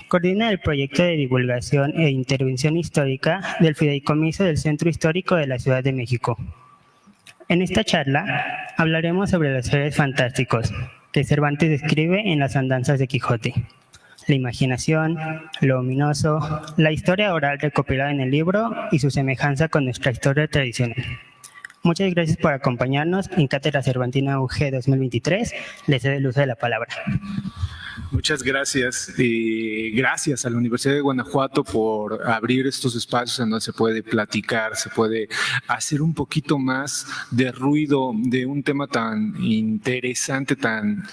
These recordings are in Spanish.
Coordina el proyecto de divulgación e intervención histórica del Fideicomiso del Centro Histórico de la Ciudad de México. En esta charla hablaremos sobre los seres fantásticos que Cervantes describe en las andanzas de Quijote. La imaginación, lo ominoso, la historia oral recopilada en el libro y su semejanza con nuestra historia tradicional. Muchas gracias por acompañarnos en Cátedra Cervantina UG 2023. Les doy el uso de la palabra. Muchas gracias y gracias a la Universidad de Guanajuato por abrir estos espacios en donde se puede platicar, se puede hacer un poquito más de ruido de un tema tan interesante, tan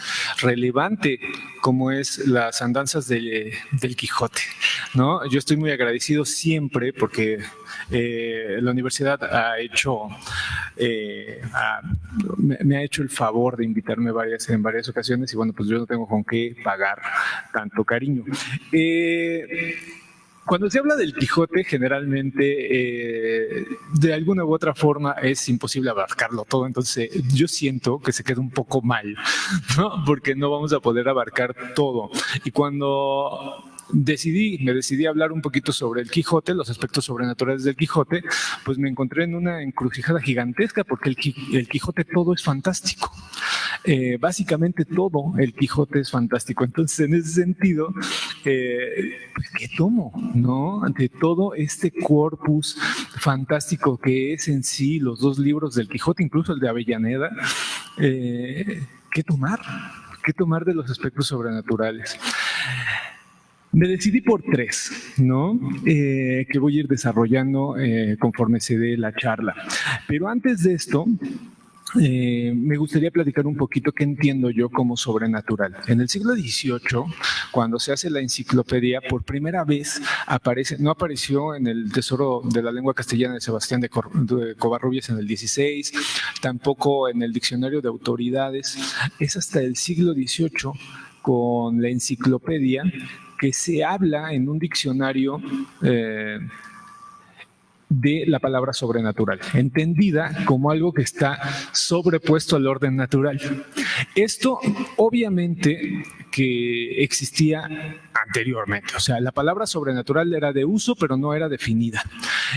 relevante como es las andanzas del Quijote, ¿no? Yo estoy muy agradecido siempre porque la universidad me ha hecho el favor de invitarme en varias ocasiones y bueno, pues yo no tengo con qué pagar tanto cariño. Cuando se habla del Quijote, generalmente, de alguna u otra forma, es imposible abarcarlo todo. Entonces, yo siento que se queda un poco mal, ¿no? Porque no vamos a poder abarcar todo. Y cuando me decidí a hablar un poquito sobre el Quijote, los aspectos sobrenaturales del Quijote, pues me encontré en una encrucijada gigantesca porque el Quijote todo es fantástico. Básicamente todo el Quijote es fantástico. Entonces, en ese sentido, pues, ¿qué tomo, no? De todo este corpus fantástico que es en sí los dos libros del Quijote, incluso el de Avellaneda, ¿qué tomar? ¿Qué tomar de los aspectos sobrenaturales? Me decidí por tres, ¿no? Que voy a ir desarrollando conforme se dé la charla. Pero antes de esto, me gustaría platicar un poquito qué entiendo yo como sobrenatural. En el siglo XVIII, cuando se hace la enciclopedia, por primera vez no apareció en el Tesoro de la Lengua Castellana de Sebastián de Covarrubias en el XVI, tampoco en el Diccionario de Autoridades. Es hasta el siglo XVIII, con la enciclopedia, que se habla en un diccionario de la palabra sobrenatural, entendida como algo que está sobrepuesto al orden natural. Esto obviamente que existía anteriormente, o sea, la palabra sobrenatural era de uso, pero no era definida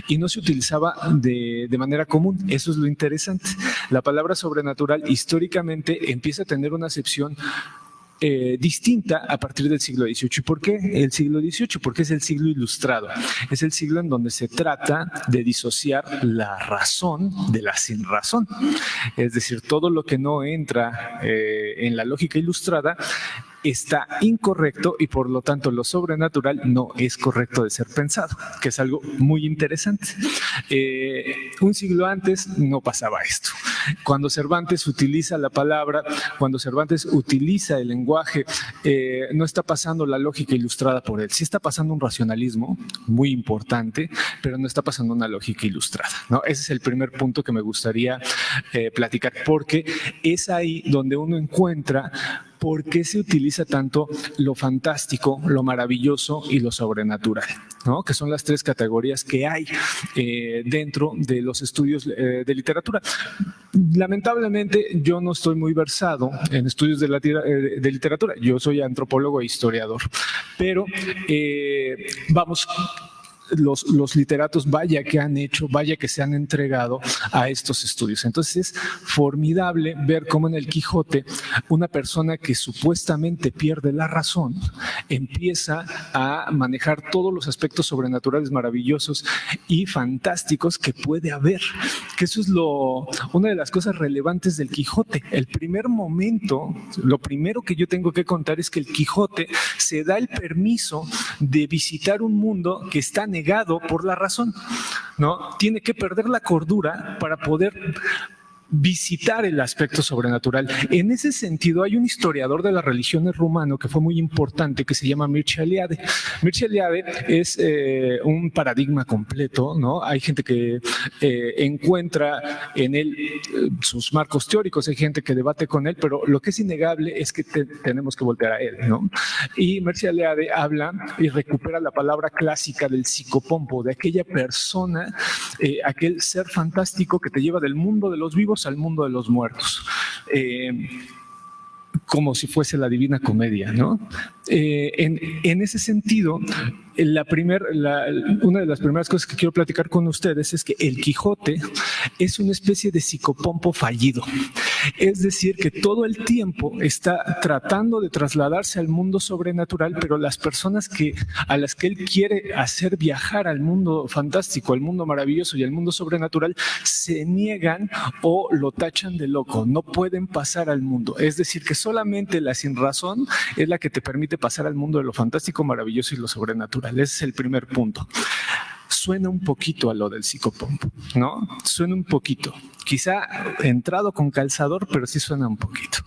y no se utilizaba de manera común. Eso es lo interesante. La palabra sobrenatural históricamente empieza a tener una acepción distinta a partir del siglo XVIII. ¿Y por qué el siglo XVIII? Porque es el siglo ilustrado. Es el siglo en donde se trata de disociar la razón de la sinrazón. Es decir, todo lo que no entra en la lógica ilustrada está incorrecto y por lo tanto lo sobrenatural no es correcto de ser pensado, que es algo muy interesante. Un siglo antes no pasaba esto. Cuando Cervantes utiliza la palabra, cuando Cervantes utiliza el lenguaje, no está pasando la lógica ilustrada por él. Sí está pasando un racionalismo muy importante, pero no está pasando una lógica ilustrada, ¿no? Ese es el primer punto que me gustaría platicar, porque es ahí donde uno encuentra por qué se utiliza tanto lo fantástico, lo maravilloso y lo sobrenatural, ¿no? Que son las tres categorías que hay dentro de los estudios de literatura. Lamentablemente yo no estoy muy versado en estudios de literatura, yo soy antropólogo e historiador, pero vamos, los literatos vaya que han hecho, vaya que se han entregado a estos estudios. Entonces es formidable ver cómo en el Quijote una persona que supuestamente pierde la razón empieza a manejar todos los aspectos sobrenaturales maravillosos y fantásticos que puede haber, que eso es una de las cosas relevantes del Quijote. El primer momento, lo primero que yo tengo que contar es que el Quijote se da el permiso de visitar un mundo que está negado por la razón, ¿no? Tiene que perder la cordura para poder visitar el aspecto sobrenatural. En ese sentido, hay un historiador de las religiones rumano que fue muy importante, que se llama Mircea Eliade. Mircea Eliade es un paradigma completo, ¿no? Hay gente que encuentra en él sus marcos teóricos, hay gente que debate con él, pero lo que es innegable es que tenemos que voltear a él, ¿no? Y Mircea Eliade habla y recupera la palabra clásica del psicopompo, de aquella persona, aquel ser fantástico que te lleva del mundo de los vivos al mundo de los muertos. como si fuese la Divina Comedia, ¿no? En ese sentido, una de las primeras cosas que quiero platicar con ustedes es que el Quijote es una especie de psicopompo fallido. Es decir, que todo el tiempo está tratando de trasladarse al mundo sobrenatural, pero las personas a las que él quiere hacer viajar al mundo fantástico, al mundo maravilloso y al mundo sobrenatural, se niegan o lo tachan de loco. No pueden pasar al mundo. Es decir, que solamente la sinrazón es la que te permite pasar al mundo de lo fantástico, maravilloso y lo sobrenatural. Ese es el primer punto. Suena un poquito a lo del psicopompo, ¿no? Suena un poquito. Quizá entrado con calzador, pero sí suena un poquito.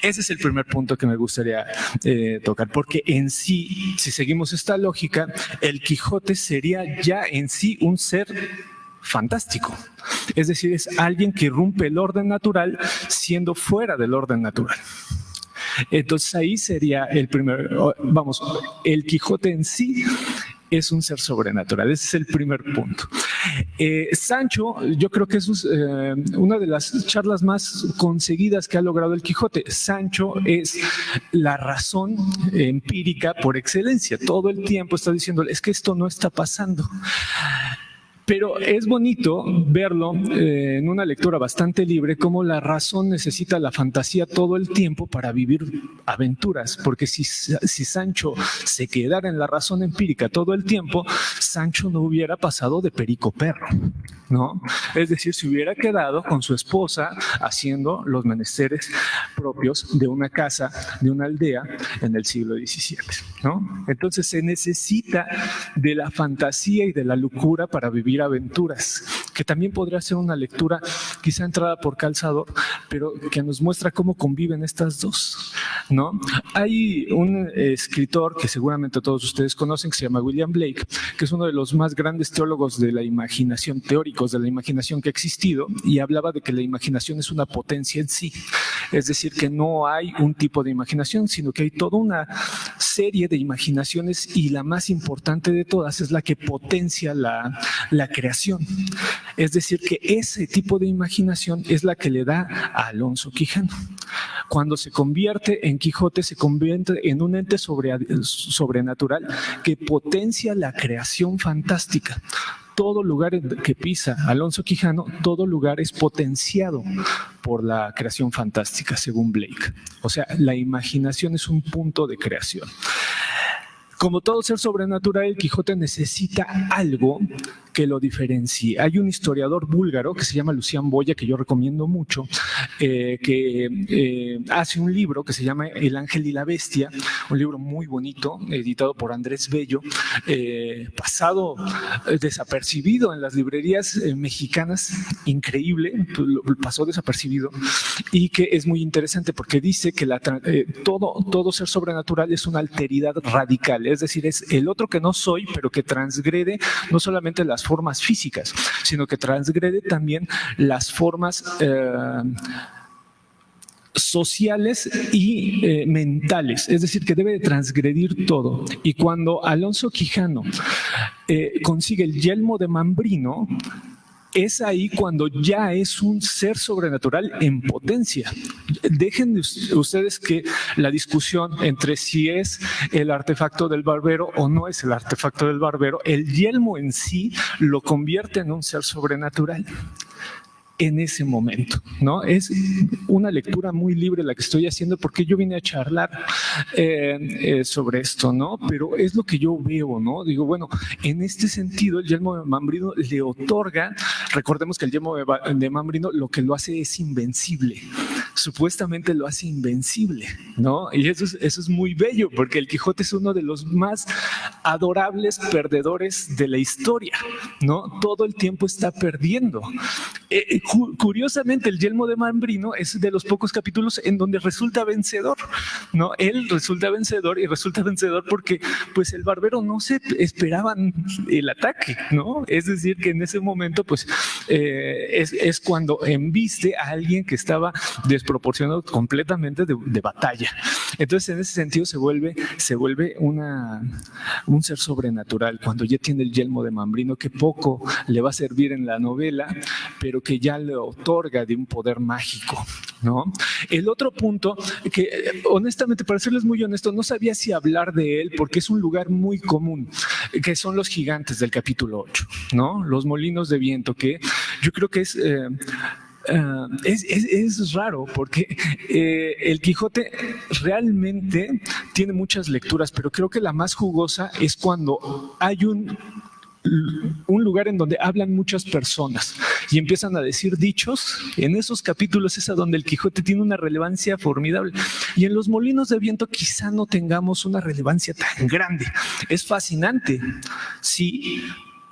Ese es el primer punto que me gustaría tocar, porque en sí, si seguimos esta lógica, el Quijote sería ya en sí un ser fantástico. Es decir, es alguien que irrumpe el orden natural siendo fuera del orden natural. Entonces ahí sería el primer, vamos, el Quijote en sí es un ser sobrenatural. Ese es el primer punto. Sancho, yo creo que es una de las charlas más conseguidas que ha logrado el Quijote. Sancho es la razón empírica por excelencia. Todo el tiempo está diciendo, es que esto no está pasando. Pero es bonito verlo en una lectura bastante libre, cómo la razón necesita la fantasía todo el tiempo para vivir aventuras, porque si Sancho se quedara en la razón empírica todo el tiempo, Sancho no hubiera pasado de perico perro, ¿no? Es decir, se hubiera quedado con su esposa haciendo los menesteres propios de una casa, de una aldea en el siglo XVII, ¿no? Entonces se necesita de la fantasía y de la locura para vivir aventuras, que también podría ser una lectura quizá entrada por calzador, pero que nos muestra cómo conviven estas dos, ¿no? Hay un escritor que seguramente todos ustedes conocen, que se llama William Blake, que es uno de los más grandes teólogos de la imaginación, teóricos de la imaginación que ha existido, y hablaba de que la imaginación es una potencia en sí. Es decir, que no hay un tipo de imaginación, sino que hay toda una serie de imaginaciones, y la más importante de todas es la que potencia la creación. Es decir, que ese tipo de imaginación es la que le da a Alonso Quijano. Cuando se convierte en Quijote, se convierte en un ente sobrenatural que potencia la creación fantástica. Todo lugar que pisa Alonso Quijano, todo lugar es potenciado por la creación fantástica, según Blake. O sea, la imaginación es un punto de creación. Como todo ser sobrenatural, el Quijote necesita algo que lo diferencie. Hay un historiador búlgaro que se llama Lucián Boya, que yo recomiendo mucho, que hace un libro que se llama El Ángel y la Bestia, un libro muy bonito, editado por Andrés Bello, pasado desapercibido en las librerías mexicanas, increíble, pasó desapercibido, y que es muy interesante porque dice que todo ser sobrenatural es una alteridad radical. Es decir, es el otro que no soy, pero que transgrede no solamente las formas físicas, sino que transgrede también las formas sociales y mentales. Es decir, que debe de transgredir todo. Y cuando Alonso Quijano consigue el yelmo de Mambrino, es ahí cuando ya es un ser sobrenatural en potencia. Dejen ustedes que la discusión entre si es el artefacto del barbero o no es el artefacto del barbero, el yelmo en sí lo convierte en un ser sobrenatural en ese momento, ¿no? Es una lectura muy libre la que estoy haciendo porque yo vine a charlar sobre esto, ¿no? Pero es lo que yo veo, ¿no? Digo, bueno, en este sentido el yelmo de Mambrino le otorga, recordemos que el yelmo de Mambrino lo que lo hace es invencible, supuestamente lo hace invencible, ¿no? Y eso es muy bello porque el Quijote es uno de los más adorables perdedores de la historia, ¿no? Todo el tiempo está perdiendo. Curiosamente, el yelmo de Mambrino es de los pocos capítulos en donde resulta vencedor, ¿no? Él resulta vencedor, y resulta vencedor porque pues el barbero no se esperaban el ataque, ¿no? Es decir, que en ese momento pues es cuando embiste a alguien que estaba desproporcionado completamente de batalla. Entonces, en ese sentido se vuelve un ser sobrenatural cuando ya tiene el yelmo de Mambrino, que poco le va a servir en la novela, pero que ya le otorga de un poder mágico. ¿no? El otro punto que honestamente, para serles muy honesto, no sabía si hablar de él porque es un lugar muy común, que son los gigantes del capítulo 8, ¿no? Los molinos de viento, que yo creo que es raro porque el Quijote realmente tiene muchas lecturas, pero creo que la más jugosa es cuando hay un lugar en donde hablan muchas personas y empiezan a decir dichos. En esos capítulos es a donde el Quijote tiene una relevancia formidable, y en los molinos de viento quizá no tengamos una relevancia tan grande. Es fascinante, sí,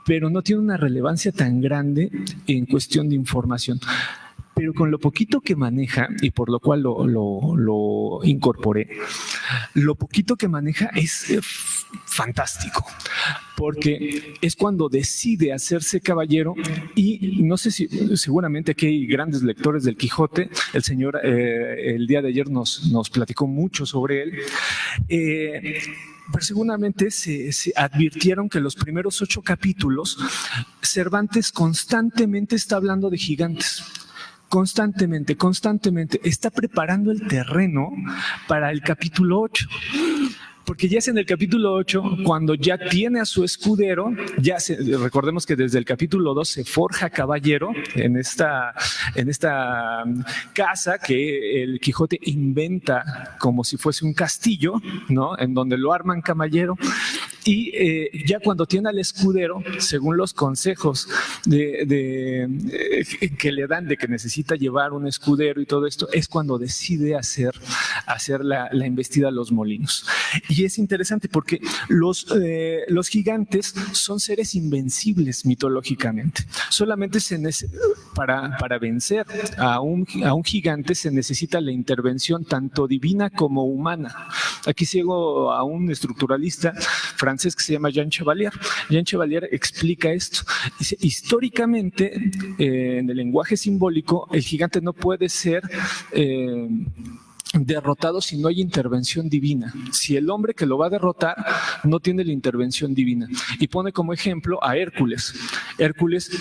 pero no tiene una relevancia tan grande en cuestión de información. Pero con lo poquito que maneja, y por lo cual lo incorporé, lo poquito que maneja es fantástico, porque es cuando decide hacerse caballero. Y no sé si, seguramente aquí hay grandes lectores del Quijote. El señor el día de ayer nos platicó mucho sobre él. Pero seguramente se advirtieron que los primeros 8 capítulos Cervantes constantemente está hablando de gigantes. Constantemente está preparando el terreno para el capítulo 8. Porque ya es en el capítulo 8 cuando ya tiene a su escudero. Recordemos que desde el capítulo 2 se forja caballero en esta casa que el Quijote inventa como si fuese un castillo, ¿no? En donde lo arman caballero. Y ya cuando tiene al escudero, según los consejos que le dan de que necesita llevar un escudero y todo esto, es cuando decide hacer la embestida a los molinos. Y es interesante porque los gigantes son seres invencibles mitológicamente. Solamente para vencer a un gigante se necesita la intervención tanto divina como humana. Aquí sigo a un estructuralista francés que se llama Jean Chevalier. Jean Chevalier explica esto. Dice, históricamente, en el lenguaje simbólico, el gigante no puede ser derrotado si no hay intervención divina. Si el hombre que lo va a derrotar no tiene la intervención divina. Y pone como ejemplo a Hércules. Hércules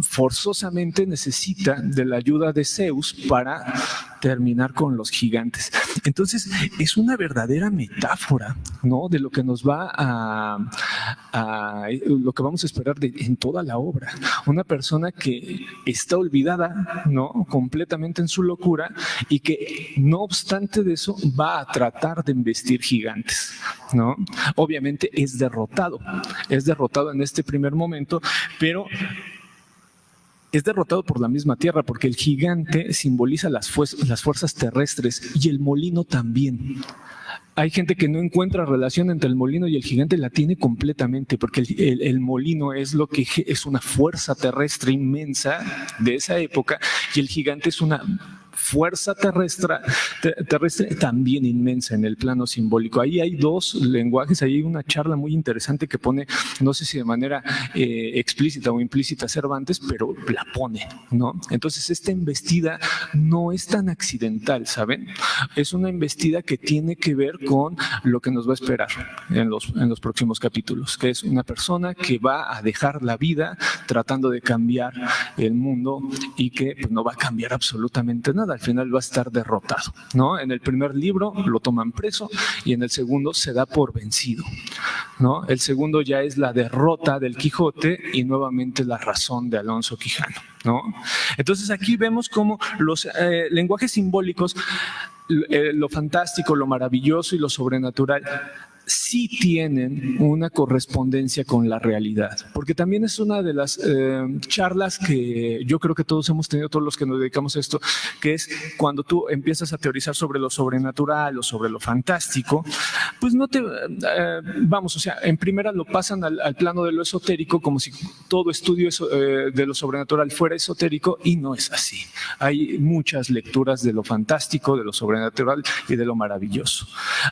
forzosamente necesita de la ayuda de Zeus para terminar con los gigantes. Entonces, es una verdadera metáfora, ¿no? De lo que nos va lo que vamos a esperar en toda la obra. Una persona que está olvidada, ¿no? Completamente en su locura, y que no obstante de eso va a tratar de embestir gigantes, ¿no? Obviamente es derrotado en este primer momento, pero es derrotado por la misma tierra, porque el gigante simboliza las fuerzas terrestres y el molino también. Hay gente que no encuentra relación entre el molino y el gigante, la tiene completamente, porque el molino es lo que es una fuerza terrestre inmensa de esa época, y el gigante es una fuerza terrestre también inmensa en el plano simbólico. Ahí hay dos lenguajes, ahí hay una charla muy interesante que pone, no sé si de manera explícita o implícita Cervantes, pero la pone, ¿no? Entonces esta embestida no es tan accidental, ¿saben? Es una embestida que tiene que ver con lo que nos va a esperar en los próximos capítulos, que es una persona que va a dejar la vida tratando de cambiar el mundo y que pues, no va a cambiar absolutamente nada. Al final va a estar derrotado, ¿no? En el primer libro lo toman preso y en el segundo se da por vencido, ¿no? El segundo ya es la derrota del Quijote y nuevamente la razón de Alonso Quijano, ¿no? Entonces aquí vemos cómo los lenguajes simbólicos, lo fantástico, lo maravilloso y lo sobrenatural sí tienen una correspondencia con la realidad, porque también es una de las charlas que yo creo que todos hemos tenido, todos los que nos dedicamos a esto, que es cuando tú empiezas a teorizar sobre lo sobrenatural o sobre lo fantástico, pues no te vamos, o sea, en primera lo pasan al plano de lo esotérico, como si todo estudio de lo sobrenatural fuera esotérico, y no es así. Hay muchas lecturas de lo fantástico, de lo sobrenatural y de lo maravilloso.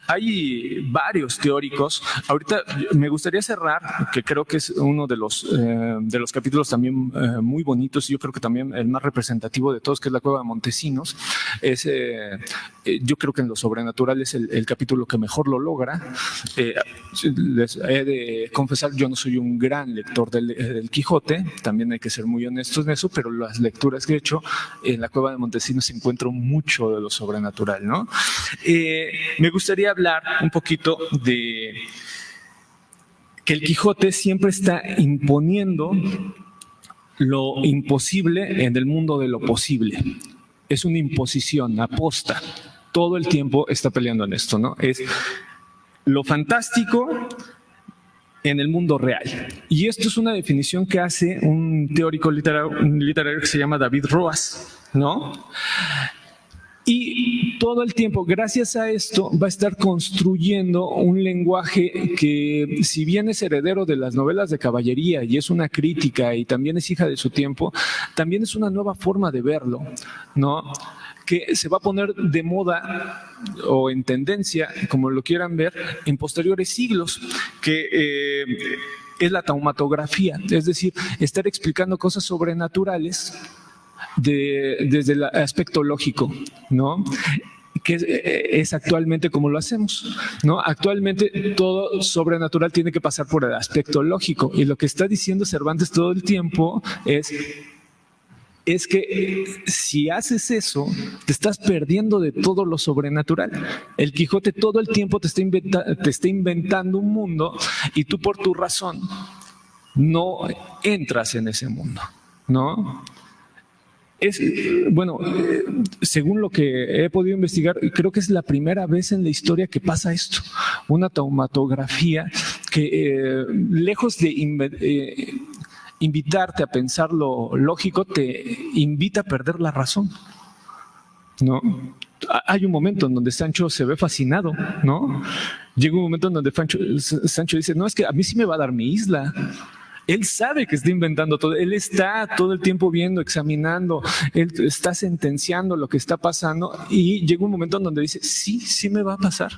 Hay varios teóricos. Ahorita me gustaría cerrar, que creo que es uno de los capítulos también muy bonitos, y yo creo que también el más representativo de todos, que es la Cueva de Montesinos. Yo creo que en lo sobrenatural es el capítulo que mejor lo logra. Les he de confesar, yo no soy un gran lector del Quijote, también hay que ser muy honestos en eso, pero las lecturas que he hecho en la Cueva de Montesinos encuentro mucho de lo sobrenatural, ¿no? Me gustaría hablar un poquito de que el Quijote siempre está imponiendo lo imposible en el mundo de lo posible. Es una imposición, aposta. Todo el tiempo está peleando en esto, ¿no? Es lo fantástico en el mundo real. Y esto es una definición que hace un teórico literario que se llama David Roas, ¿no? Y todo el tiempo, gracias a esto, va a estar construyendo un lenguaje que, si bien es heredero de las novelas de caballería y es una crítica y también es hija de su tiempo, también es una nueva forma de verlo, ¿no? Que se va a poner de moda o en tendencia, como lo quieran ver, en posteriores siglos, que es la taumatografía, es decir, estar explicando cosas sobrenaturales desde el aspecto lógico, ¿no? Que es actualmente como lo hacemos, ¿no? Actualmente todo sobrenatural tiene que pasar por el aspecto lógico, y lo que está diciendo Cervantes todo el tiempo es que si haces eso, te estás perdiendo de todo lo sobrenatural. El Quijote todo el tiempo te está inventando un mundo, y tú, por tu razón, no entras en ese mundo, ¿no? Bueno, según lo que he podido investigar, creo que es la primera vez en la historia que pasa esto. Una taumatografía que, lejos de invitarte a pensar lo lógico, te invita a perder la razón, ¿no? Hay un momento en donde Sancho se ve fascinado, ¿no? Llega un momento en donde Sancho dice, no, es que a mí sí me va a dar mi isla. Él sabe que está inventando todo, él está todo el tiempo viendo, examinando, él está sentenciando lo que está pasando, y llega un momento en donde dice, sí me va a pasar.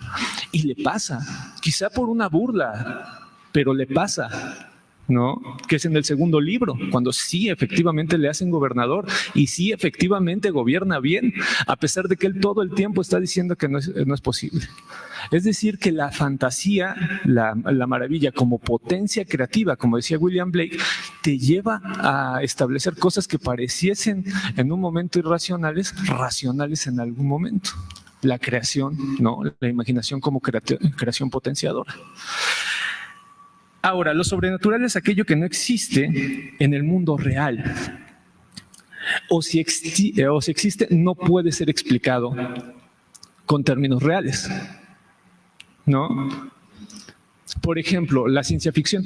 Y le pasa, quizá por una burla, pero le pasa, ¿no? Que es en el segundo libro, cuando sí efectivamente le hacen gobernador y sí efectivamente gobierna bien, a pesar de que él todo el tiempo está diciendo que no es posible. Es decir, que la fantasía, la maravilla como potencia creativa, como decía William Blake, te lleva a establecer cosas que pareciesen en un momento irracionales, racionales en algún momento. La creación, ¿no? La imaginación como creación potenciadora. Ahora, lo sobrenatural es aquello que no existe en el mundo real. O si existe, no puede ser explicado con términos reales, ¿no? Por ejemplo, la ciencia ficción.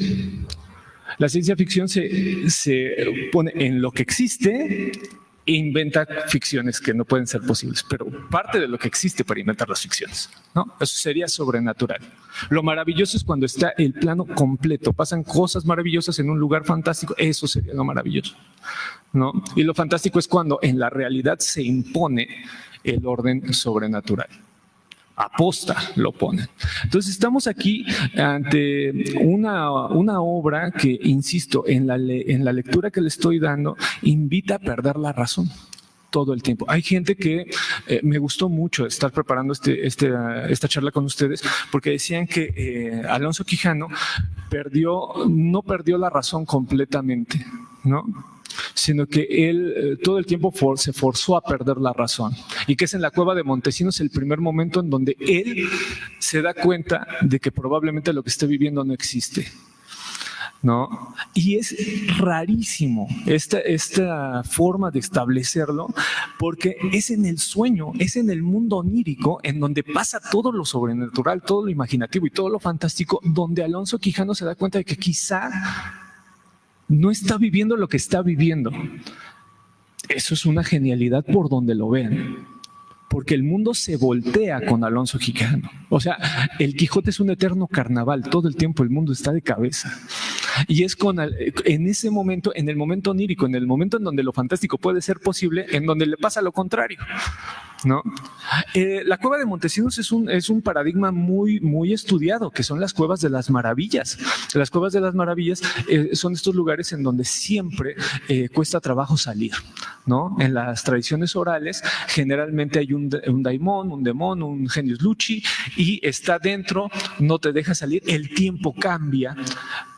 La ciencia ficción se pone en lo que existe e inventa ficciones que no pueden ser posibles, pero parte de lo que existe para inventar las ficciones, ¿no? Eso sería sobrenatural. Lo maravilloso es cuando está el plano completo, pasan cosas maravillosas en un lugar fantástico, eso sería lo maravilloso, ¿no? Y lo fantástico es cuando en la realidad se impone el orden sobrenatural. Aposta lo ponen. Entonces estamos aquí ante una obra que, insisto, en la lectura que le estoy dando, invita a perder la razón todo el tiempo. Hay gente que me gustó mucho estar preparando esta charla con ustedes, porque decían que Alonso Quijano no perdió la razón completamente, ¿no? Sino que él todo el tiempo se forzó a perder la razón, y que es en la Cueva de Montesinos el primer momento en donde él se da cuenta de que probablemente lo que está viviendo no existe, ¿no? Y es rarísimo esta forma de establecerlo, porque es en el sueño, es en el mundo onírico, en donde pasa todo lo sobrenatural, todo lo imaginativo y todo lo fantástico, donde Alonso Quijano se da cuenta de que quizá no está viviendo lo que está viviendo. Eso es una genialidad por donde lo vean, porque el mundo se voltea con Alonso Quijano. O sea, el Quijote es un eterno carnaval, todo el tiempo el mundo está de cabeza. Y es en ese momento, en el momento onírico, en el momento en donde lo fantástico puede ser posible, en donde le pasa lo contrario, ¿no? La cueva de Montesinos es un paradigma muy, muy estudiado, que son las cuevas de las maravillas. Las cuevas de las maravillas son estos lugares en donde siempre cuesta trabajo salir, ¿no? En las tradiciones orales generalmente hay un daimón, un demon, un genius luci, y está dentro, no te deja salir, el tiempo cambia.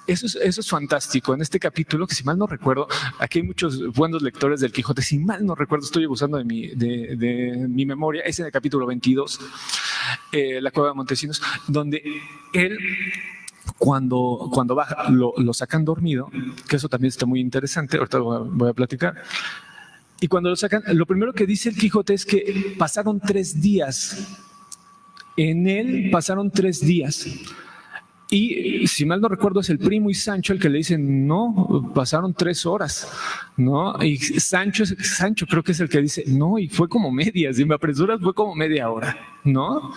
Eso es fantástico. En este capítulo, que si mal no recuerdo, aquí hay muchos buenos lectores del Quijote, si mal no recuerdo, estoy abusando de mi memoria, es en el capítulo 22, la cueva de Montesinos, donde él, cuando baja, lo sacan dormido, que eso también está muy interesante, ahorita voy a platicar. Y cuando lo sacan, lo primero que dice el Quijote es que pasaron 3 días. En él pasaron 3 días. Y si mal no recuerdo es el primo y Sancho el que le dicen, no, pasaron 3 horas, ¿no? Y Sancho creo que es el que dice, no, y fue como media, si me apresuras fue como media hora, ¿no?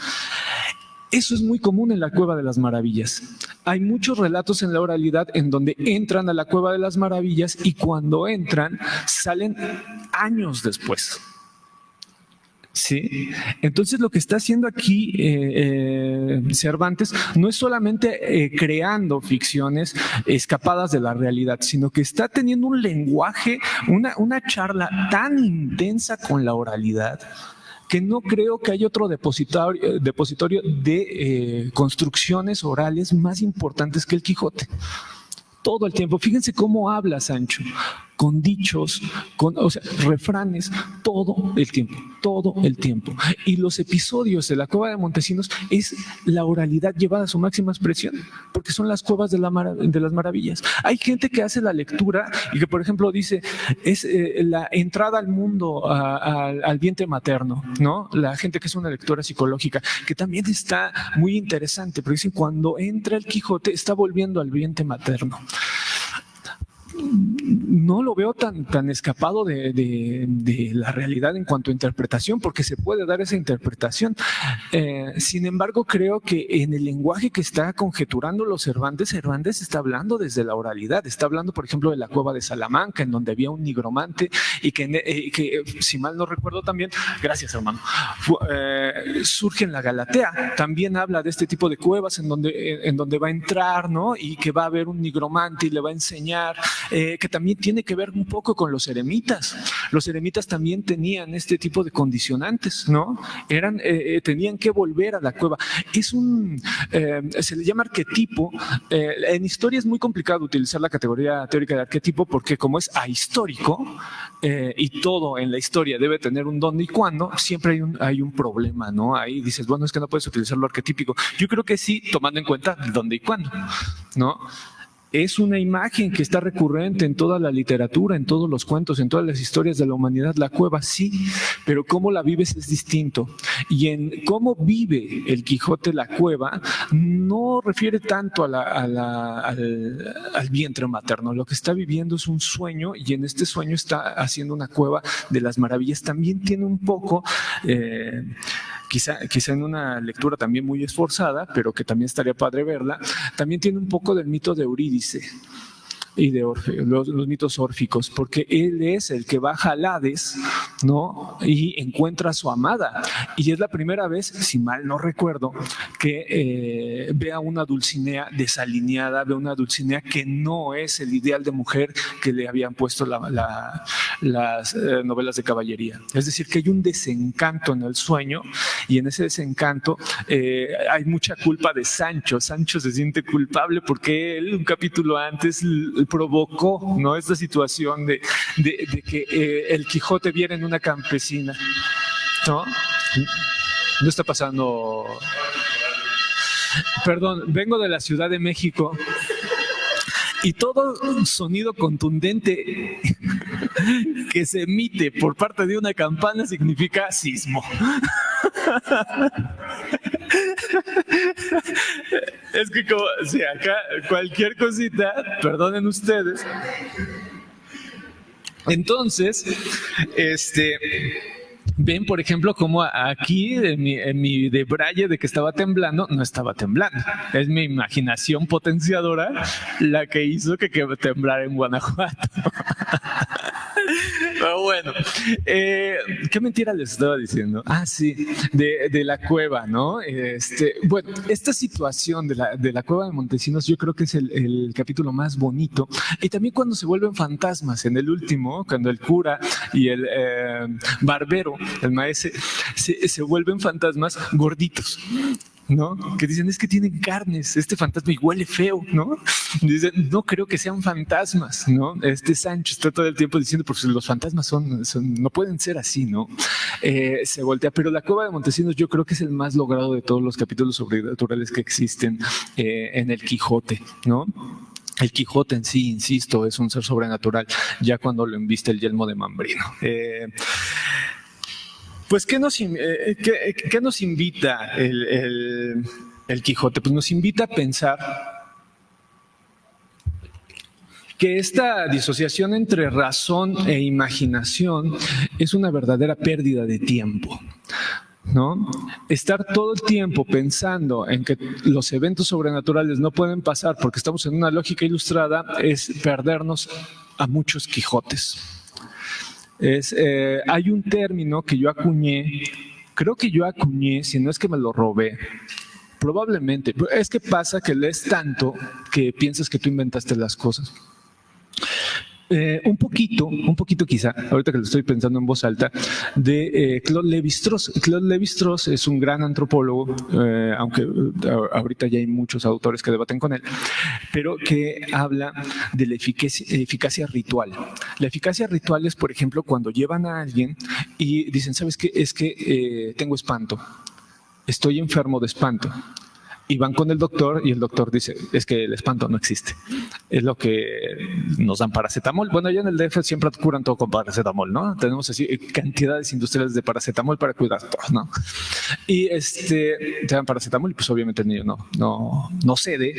Eso es muy común en la Cueva de las Maravillas. Hay muchos relatos en la oralidad en donde entran a la Cueva de las Maravillas y cuando entran salen años después. Sí, entonces lo que está haciendo aquí Cervantes no es solamente creando ficciones escapadas de la realidad, sino que está teniendo un lenguaje, una charla tan intensa con la oralidad que no creo que haya otro depositorio de construcciones orales más importantes que el Quijote. Todo el tiempo. Fíjense cómo habla Sancho, con dichos, o sea, refranes, todo el tiempo. Y los episodios de la Cueva de Montesinos es la oralidad llevada a su máxima expresión, porque son las cuevas de las maravillas. Hay gente que hace la lectura y que, por ejemplo, dice, es la entrada al mundo, al vientre materno, ¿no? La gente que es una lectora psicológica, que también está muy interesante, porque dicen, cuando entra el Quijote, está volviendo al vientre materno. No lo veo tan escapado de la realidad en cuanto a interpretación, porque se puede dar esa interpretación. Sin embargo, creo que en el lenguaje que está conjeturando los Cervantes está hablando desde la oralidad. Está hablando, por ejemplo, de la cueva de Salamanca, en donde había un nigromante y que si mal no recuerdo también, gracias hermano, surge en la Galatea. También habla de este tipo de cuevas en donde va a entrar, ¿no? Y que va a haber un nigromante y le va a enseñar. Que también tiene que ver un poco con los eremitas. Los eremitas también tenían este tipo de condicionantes, ¿no? Tenían que volver a la cueva. Se le llama arquetipo. En historia es muy complicado utilizar la categoría teórica de arquetipo porque como es ahistórico y todo en la historia debe tener un dónde y cuándo, siempre hay un problema, ¿no? Ahí dices, bueno, es que no puedes utilizar lo arquetípico. Yo creo que sí, tomando en cuenta el dónde y cuándo, ¿no? Es una imagen que está recurrente en toda la literatura, en todos los cuentos, en todas las historias de la humanidad. La cueva sí, pero cómo la vives es distinto. Y en cómo vive el Quijote la cueva no refiere tanto al vientre materno. Lo que está viviendo es un sueño y en este sueño está haciendo una cueva de las maravillas. También tiene un poco... Quizá en una lectura también muy esforzada, pero que también estaría padre verla, también tiene un poco del mito de Eurídice y de Orfeo, los mitos órficos, porque él es el que baja al Hades, ¿no? Y encuentra a su amada. Y es la primera vez, si mal no recuerdo, que ve a una Dulcinea desalineada, ve a una Dulcinea que no es el ideal de mujer que le habían puesto las novelas de caballería. Es decir, que hay un desencanto en el sueño y en ese desencanto hay mucha culpa de Sancho. Sancho se siente culpable porque él un capítulo antes provocó, ¿no?, esta situación de que el Quijote viera en una campesina, ¿no? No está pasando. Perdón, vengo de la Ciudad de México y todo sonido contundente que se emite por parte de una campana significa sismo. Es que como, si acá cualquier cosita, perdonen ustedes. Entonces, Ven, por ejemplo, como aquí en mi debraye de que estaba temblando, no estaba temblando. Es mi imaginación potenciadora la que hizo que temblara en Guanajuato. Pero bueno, ¿qué mentira les estaba diciendo? Ah, sí, de la cueva, ¿no? Bueno, esta situación de la cueva de Montesinos yo creo que es el capítulo más bonito. Y también cuando se vuelven fantasmas, en el último, cuando el cura y el barbero, el maese, se vuelven fantasmas gorditos, ¿no? Que dicen, es que tienen carnes, este fantasma y huele feo, ¿no? Dicen, no creo que sean fantasmas, ¿no? Sancho está todo el tiempo diciendo, porque los fantasmas no pueden ser así, ¿no? Se voltea, pero la cueva de Montesinos yo creo que es el más logrado de todos los capítulos sobrenaturales que existen en el Quijote, ¿no? El Quijote en sí, insisto, es un ser sobrenatural, ya cuando lo embiste el yelmo de Mambrino. Pues, ¿qué nos invita el Quijote? Pues nos invita a pensar que esta disociación entre razón e imaginación es una verdadera pérdida de tiempo, ¿no? Estar todo el tiempo pensando en que los eventos sobrenaturales no pueden pasar porque estamos en una lógica ilustrada es perdernos a muchos Quijotes. Hay un término que yo acuñé, si no es que me lo robé, probablemente, es que pasa que lees tanto que piensas que tú inventaste las cosas. Un poquito quizá, ahorita que lo estoy pensando en voz alta, de Claude Lévi-Strauss. Claude Lévi-Strauss es un gran antropólogo, aunque ahorita ya hay muchos autores que debaten con él, pero que habla de la eficacia ritual. La eficacia ritual es, por ejemplo, cuando llevan a alguien y dicen, ¿sabes qué? Es que tengo espanto, estoy enfermo de espanto. Y van con el doctor y el doctor dice, es que el espanto no existe. Es lo que nos dan paracetamol. Bueno, allá en el DF siempre curan todo con paracetamol, ¿no? Tenemos así cantidades industriales de paracetamol para cuidar todo, ¿no? Y te dan paracetamol y pues obviamente el niño no cede.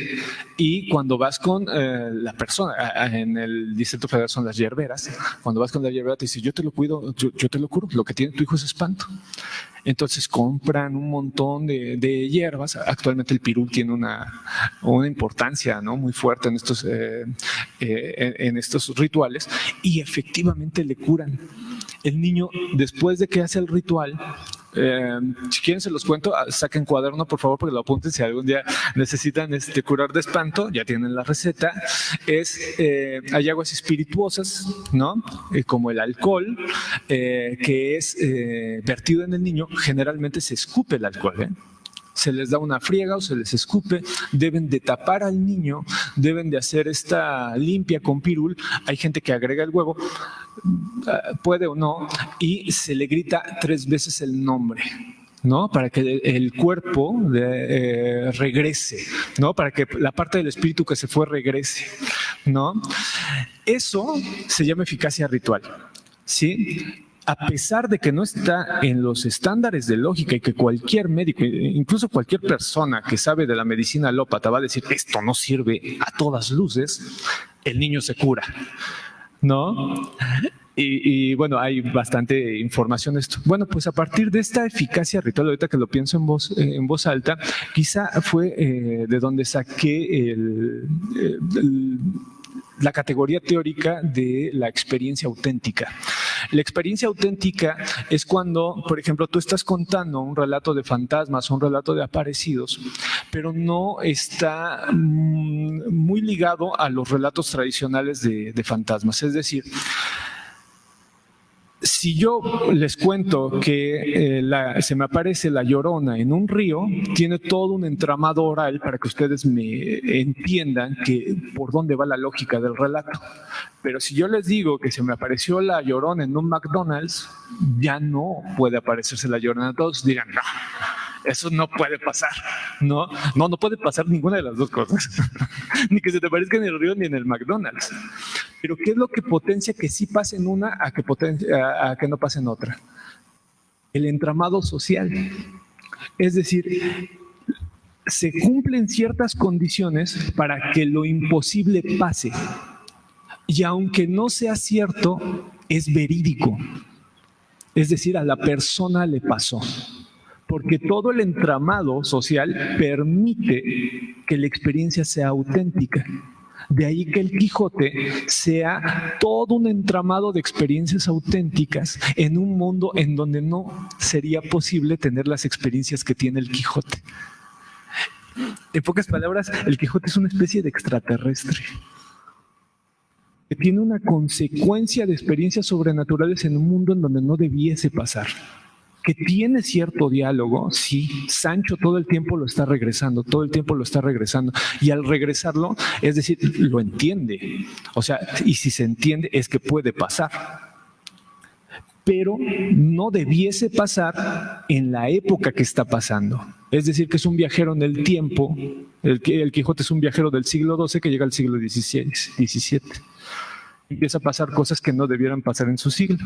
Y cuando vas con la persona, en el Distrito Federal son las hierberas, cuando vas con la hierbera te dice, yo te lo cuido, yo te lo curo, lo que tiene tu hijo es espanto. Entonces compran un montón de hierbas. Actualmente el pirul tiene una importancia, ¿no?, muy fuerte en estos rituales y efectivamente le curan. El niño, después de que hace el ritual, si quieren se los cuento, saquen cuaderno por favor porque lo apunten si algún día necesitan curar de espanto, ya tienen la receta. Hay aguas espirituosas, ¿no? Como el alcohol, que es vertido en el niño. Generalmente se escupe el alcohol, se les da una friega o se les escupe, deben de tapar al niño, deben de hacer esta limpia con pirul. Hay gente que agrega el huevo, puede o no, y se le grita 3 veces el nombre, ¿no? Para que el cuerpo regrese, ¿no? Para que la parte del espíritu que se fue regrese, ¿no? Eso se llama eficacia ritual, ¿sí? A pesar de que no está en los estándares de lógica y que cualquier médico, incluso cualquier persona que sabe de la medicina alópata va a decir esto no sirve a todas luces, el niño se cura, ¿no? Y bueno, hay bastante información de esto. Bueno, pues a partir de esta eficacia ritual, ahorita que lo pienso en voz alta, quizá fue de donde saqué la categoría teórica de la experiencia auténtica. La experiencia auténtica es cuando, por ejemplo, tú estás contando un relato de fantasmas, un relato de aparecidos, pero no está muy ligado a los relatos tradicionales de fantasmas. Es decir, si yo les cuento que se me aparece la Llorona en un río, tiene todo un entramado oral para que ustedes me entiendan por dónde va la lógica del relato. Pero si yo les digo que se me apareció la Llorona en un McDonald's, ya no puede aparecerse la Llorona. Todos digan, no, eso no puede pasar. No puede pasar ninguna de las dos cosas. Ni que se te aparezca en el río ni en el McDonald's. Pero ¿qué es lo que potencia que sí pase en una a que no pase en otra? El entramado social. Es decir, se cumplen ciertas condiciones para que lo imposible pase. Y aunque no sea cierto, es verídico. Es decir, a la persona le pasó. Porque todo el entramado social permite que la experiencia sea auténtica. De ahí que el Quijote sea todo un entramado de experiencias auténticas en un mundo en donde no sería posible tener las experiencias que tiene el Quijote. En pocas palabras, el Quijote es una especie de extraterrestre que tiene una consecuencia de experiencias sobrenaturales en un mundo en donde no debiese pasar. Que tiene cierto diálogo, sí, Sancho todo el tiempo lo está regresando, y al regresarlo, es decir, lo entiende, o sea, y si se entiende es que puede pasar, pero no debiese pasar en la época que está pasando, es decir, que es un viajero en el tiempo, el Quijote es un viajero del siglo XII que llega al siglo XVII, empieza a pasar cosas que no debieran pasar en su siglo.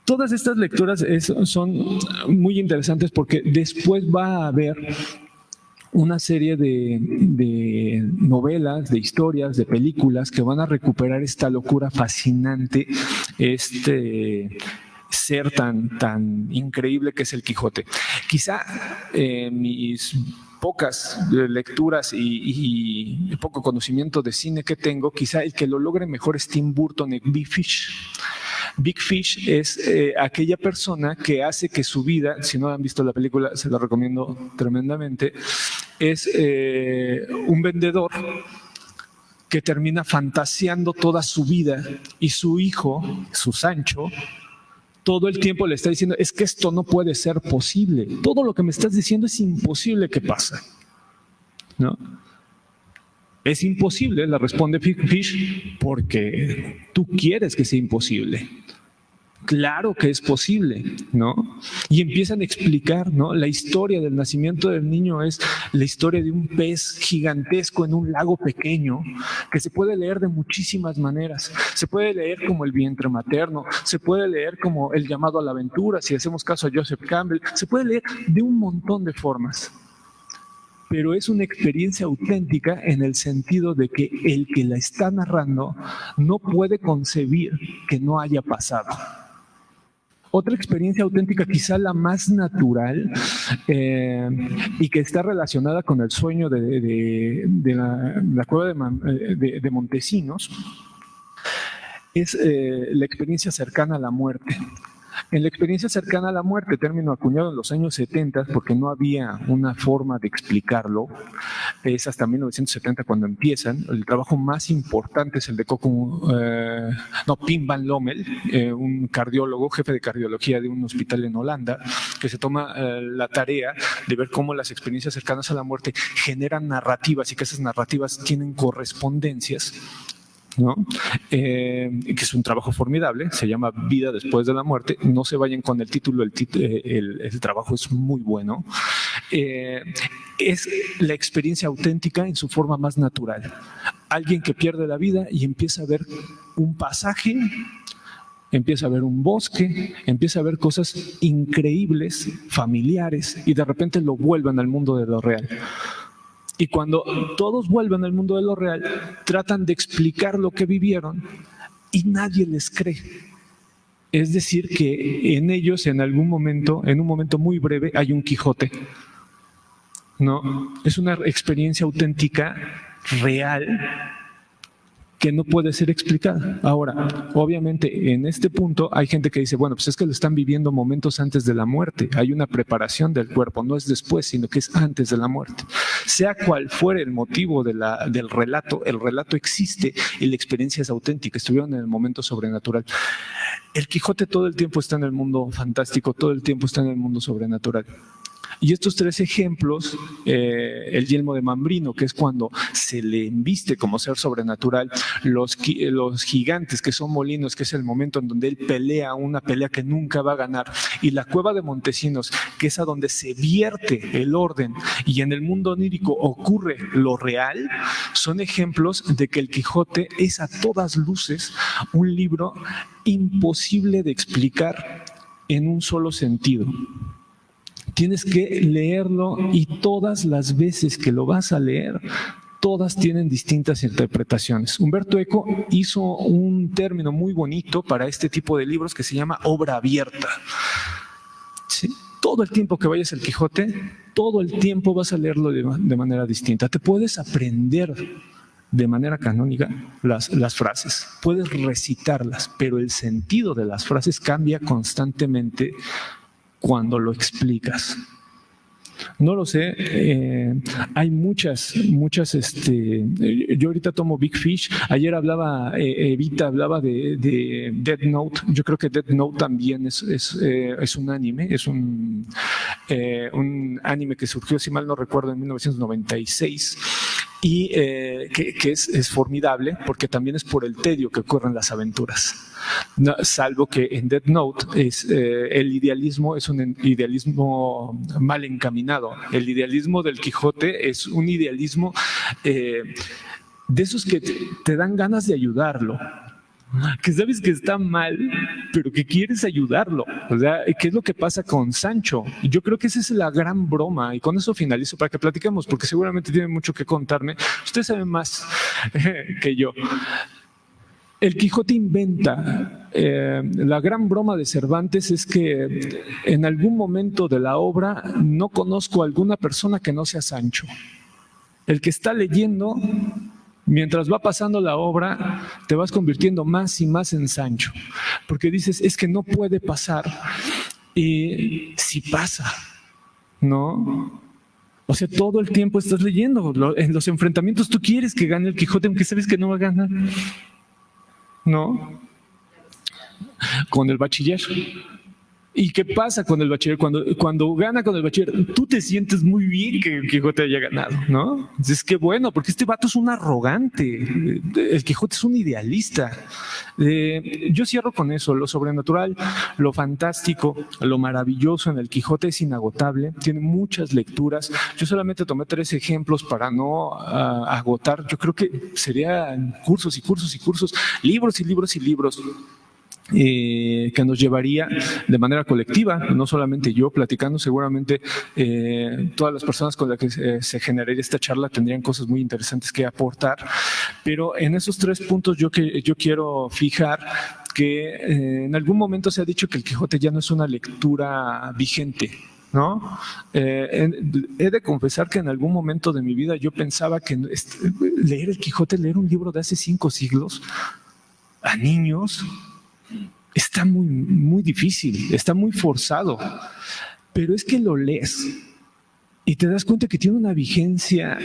Todas estas lecturas son muy interesantes porque después va a haber una serie de novelas, de historias, de películas que van a recuperar esta locura fascinante, este ser tan increíble que es el Quijote. Quizá mis pocas lecturas y poco conocimiento de cine que tengo, quizá el que lo logre mejor es Tim Burton y Big Fish. Big Fish es aquella persona que hace que su vida, si no han visto la película, se la recomiendo tremendamente, es un vendedor que termina fantaseando toda su vida y su hijo, su Sancho, todo el tiempo le está diciendo, es que esto no puede ser posible, todo lo que me estás diciendo es imposible que pase, ¿no? Es imposible, le responde Big Fish, porque tú quieres que sea imposible. Claro que es posible, ¿no? Y empiezan a explicar, ¿no? La historia del nacimiento del niño es la historia de un pez gigantesco en un lago pequeño que se puede leer de muchísimas maneras. Se puede leer como el vientre materno, se puede leer como el llamado a la aventura, si hacemos caso a Joseph Campbell, se puede leer de un montón de formas. Pero es una experiencia auténtica en el sentido de que el que la está narrando no puede concebir que no haya pasado. Otra experiencia auténtica, quizá la más natural y que está relacionada con el sueño de la cueva de Montesinos, es la experiencia cercana a la muerte. En la experiencia cercana a la muerte, término acuñado en los años 70, porque no había una forma de explicarlo, es hasta 1970 cuando empiezan. El trabajo más importante es el de Pim van Lommel, un cardiólogo, jefe de cardiología de un hospital en Holanda, que se toma la tarea de ver cómo las experiencias cercanas a la muerte generan narrativas y que esas narrativas tienen correspondencias, ¿no? Que es un trabajo formidable, se llama Vida después de la muerte. No se vayan con el título, el trabajo es muy bueno. Es la experiencia auténtica en su forma más natural. Alguien que pierde la vida y empieza a ver un pasaje, empieza a ver un bosque, empieza a ver cosas increíbles, familiares, y de repente lo vuelven al mundo de lo real. Y cuando todos vuelven al mundo de lo real, tratan de explicar lo que vivieron y nadie les cree. Es decir, que en ellos, en un momento muy breve, hay un Quijote. ¿No? Es una experiencia auténtica, real, que no puede ser explicada. Ahora, obviamente, en este punto hay gente que dice, bueno, pues es que lo están viviendo momentos antes de la muerte. Hay una preparación del cuerpo, no es después, sino que es antes de la muerte. Sea cual fuere el motivo del relato, el relato existe y la experiencia es auténtica. Estuvieron en el momento sobrenatural. El Quijote todo el tiempo está en el mundo fantástico, todo el tiempo está en el mundo sobrenatural. Y estos tres ejemplos, el yelmo de Mambrino, que es cuando se le embiste como ser sobrenatural, los gigantes, que son molinos, que es el momento en donde él pelea una pelea que nunca va a ganar, y la cueva de Montesinos, que es a donde se vierte el orden y en el mundo onírico ocurre lo real, son ejemplos de que el Quijote es a todas luces un libro imposible de explicar en un solo sentido. Tienes que leerlo y todas las veces que lo vas a leer, todas tienen distintas interpretaciones. Humberto Eco hizo un término muy bonito para este tipo de libros que se llama obra abierta. ¿Sí? Todo el tiempo que vayas al Quijote, todo el tiempo vas a leerlo de manera distinta. Te puedes aprender de manera canónica las frases, puedes recitarlas, pero el sentido de las frases cambia constantemente cuando lo explicas. No lo sé, hay muchas, yo ahorita tomo Big Fish, ayer Evita hablaba de Death Note, yo creo que Death Note también es un anime, es un anime que surgió, si mal no recuerdo, en 1996. Y que es formidable porque también es por el tedio que ocurren las aventuras. No, salvo que en Death Note el idealismo es un idealismo mal encaminado. El idealismo del Quijote es un idealismo de esos que te dan ganas de ayudarlo, que sabes que está mal, pero que quieres ayudarlo. O sea, ¿qué es lo que pasa con Sancho? Yo creo que esa es la gran broma, y con eso finalizo para que platiquemos, porque seguramente tienen mucho que contarme. Ustedes saben más que yo. El Quijote inventa, la gran broma de Cervantes es que en algún momento de la obra no conozco a alguna persona que no sea Sancho. El que está leyendo, mientras va pasando la obra, te vas convirtiendo más y más en Sancho, porque dices, es que no puede pasar, y si pasa, ¿no? O sea, todo el tiempo estás leyendo, en los enfrentamientos tú quieres que gane el Quijote, aunque sabes que no va a ganar, ¿no? Con el bachiller. ¿Y qué pasa con el bachiller? Cuando gana con el bachiller, tú te sientes muy bien que el Quijote haya ganado, ¿no? Es que bueno, porque este vato es un arrogante. El Quijote es un idealista. Yo cierro con eso. Lo sobrenatural, lo fantástico, lo maravilloso en el Quijote es inagotable. Tiene muchas lecturas. Yo solamente tomé 3 ejemplos para no agotar. Yo creo que serían cursos y cursos y cursos, libros y libros y libros. Que nos llevaría de manera colectiva, no solamente yo platicando, seguramente todas las personas con las que se generaría esta charla tendrían cosas muy interesantes que aportar, pero en esos 3 puntos yo quiero fijar que en algún momento se ha dicho que el Quijote ya no es una lectura vigente, ¿no? He de confesar que en algún momento de mi vida yo pensaba que leer el Quijote, leer un libro de hace 5 siglos a niños, está muy, muy difícil, está muy forzado, pero es que lo lees y te das cuenta que tiene una vigencia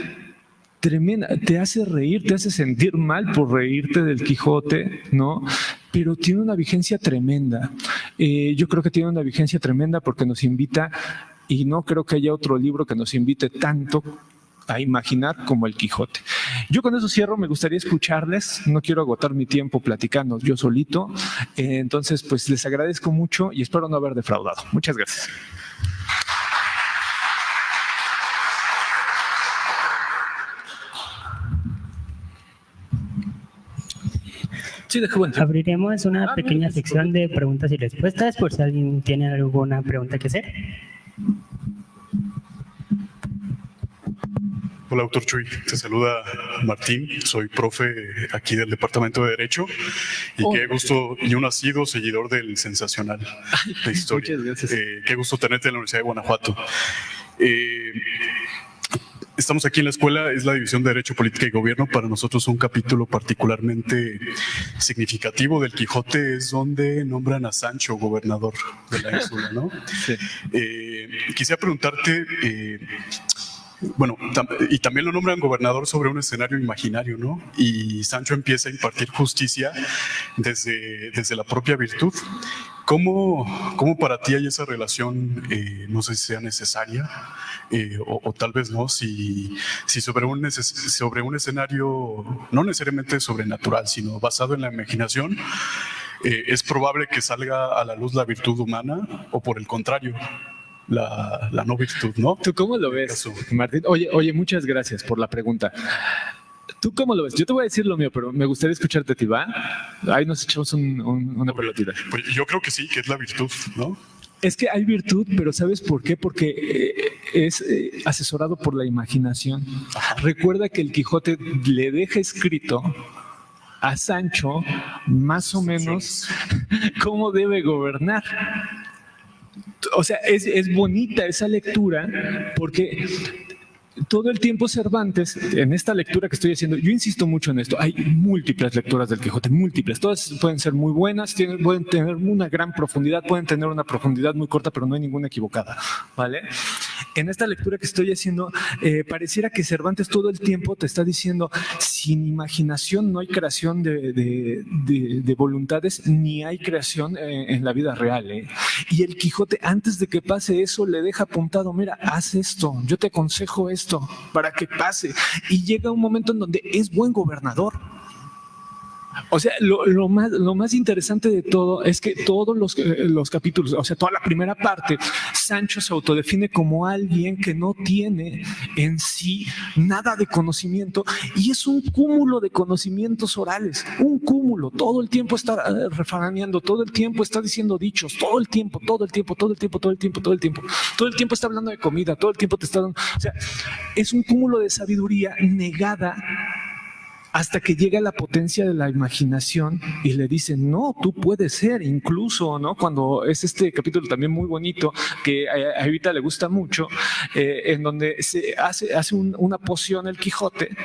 tremenda, te hace reír, te hace sentir mal por reírte del Quijote, ¿no? Pero tiene una vigencia tremenda. Yo creo que tiene una vigencia tremenda porque nos invita, y no creo que haya otro libro que nos invite tanto a imaginar como el Quijote. Yo con eso cierro, me gustaría escucharles, no quiero agotar mi tiempo platicando yo solito, entonces pues les agradezco mucho y espero no haber defraudado. Muchas gracias. Sí, abriremos una pequeña sección de preguntas y respuestas por si alguien tiene alguna pregunta que hacer. Hola, doctor Chuy. Te saluda Martín. Soy profe aquí del Departamento de Derecho y qué gusto, y un asiduo seguidor del Sensacional de Historia. Muchas gracias. Qué gusto tenerte en la Universidad de Guanajuato. Estamos aquí en la escuela, es la División de Derecho, Política y Gobierno. Para nosotros un capítulo particularmente significativo del Quijote es donde nombran a Sancho gobernador de la ínsula, ¿no? Sí. Quisiera preguntarte... Bueno, y también lo nombran gobernador sobre un escenario imaginario, ¿no? Y Sancho empieza a impartir justicia desde la propia virtud. ¿Cómo para ti hay esa relación? No sé si sea necesaria o tal vez no, si sobre un escenario no necesariamente sobrenatural, sino basado en la imaginación, es probable que salga a la luz la virtud humana o por el contrario, la no virtud, ¿no? ¿Tú cómo lo ves, Martín? Oye, muchas gracias por la pregunta. ¿Tú cómo lo ves? Yo te voy a decir lo mío, pero me gustaría escucharte a ti, ¿va? Ahí nos echamos una pelotita. Pues yo creo que sí, que es la virtud, ¿no? Es que hay virtud, pero ¿sabes por qué? Porque es asesorado por la imaginación. Recuerda que el Quijote le deja escrito a Sancho más o menos cómo debe gobernar. O sea, es bonita esa lectura porque todo el tiempo Cervantes, en esta lectura que estoy haciendo, yo insisto mucho en esto, hay múltiples lecturas del Quijote, múltiples, todas pueden ser muy buenas, pueden tener una gran profundidad, pueden tener una profundidad muy corta, pero no hay ninguna equivocada, ¿vale? En esta lectura que estoy haciendo, pareciera que Cervantes todo el tiempo te está diciendo, sin imaginación no hay creación de voluntades, ni hay creación en la vida real, ¿eh? Y el Quijote, antes de que pase eso, le deja apuntado, mira, haz esto, yo te aconsejo esto para que pase. Y llega un momento en donde es buen gobernador. O sea, lo más interesante de todo es que todos los capítulos, o sea, toda la primera parte, Sancho se autodefine como alguien que no tiene en sí nada de conocimiento y es un cúmulo de conocimientos orales, un cúmulo, todo el tiempo está refaraneando, todo el tiempo está diciendo dichos, todo el tiempo está hablando de comida, todo el tiempo te está dando, o sea, es un cúmulo de sabiduría negada hasta que llega la potencia de la imaginación y le dicen, no, tú puedes ser, incluso, ¿no? Cuando es este capítulo también muy bonito, que a Evita le gusta mucho, en donde se hace una poción el Quijote,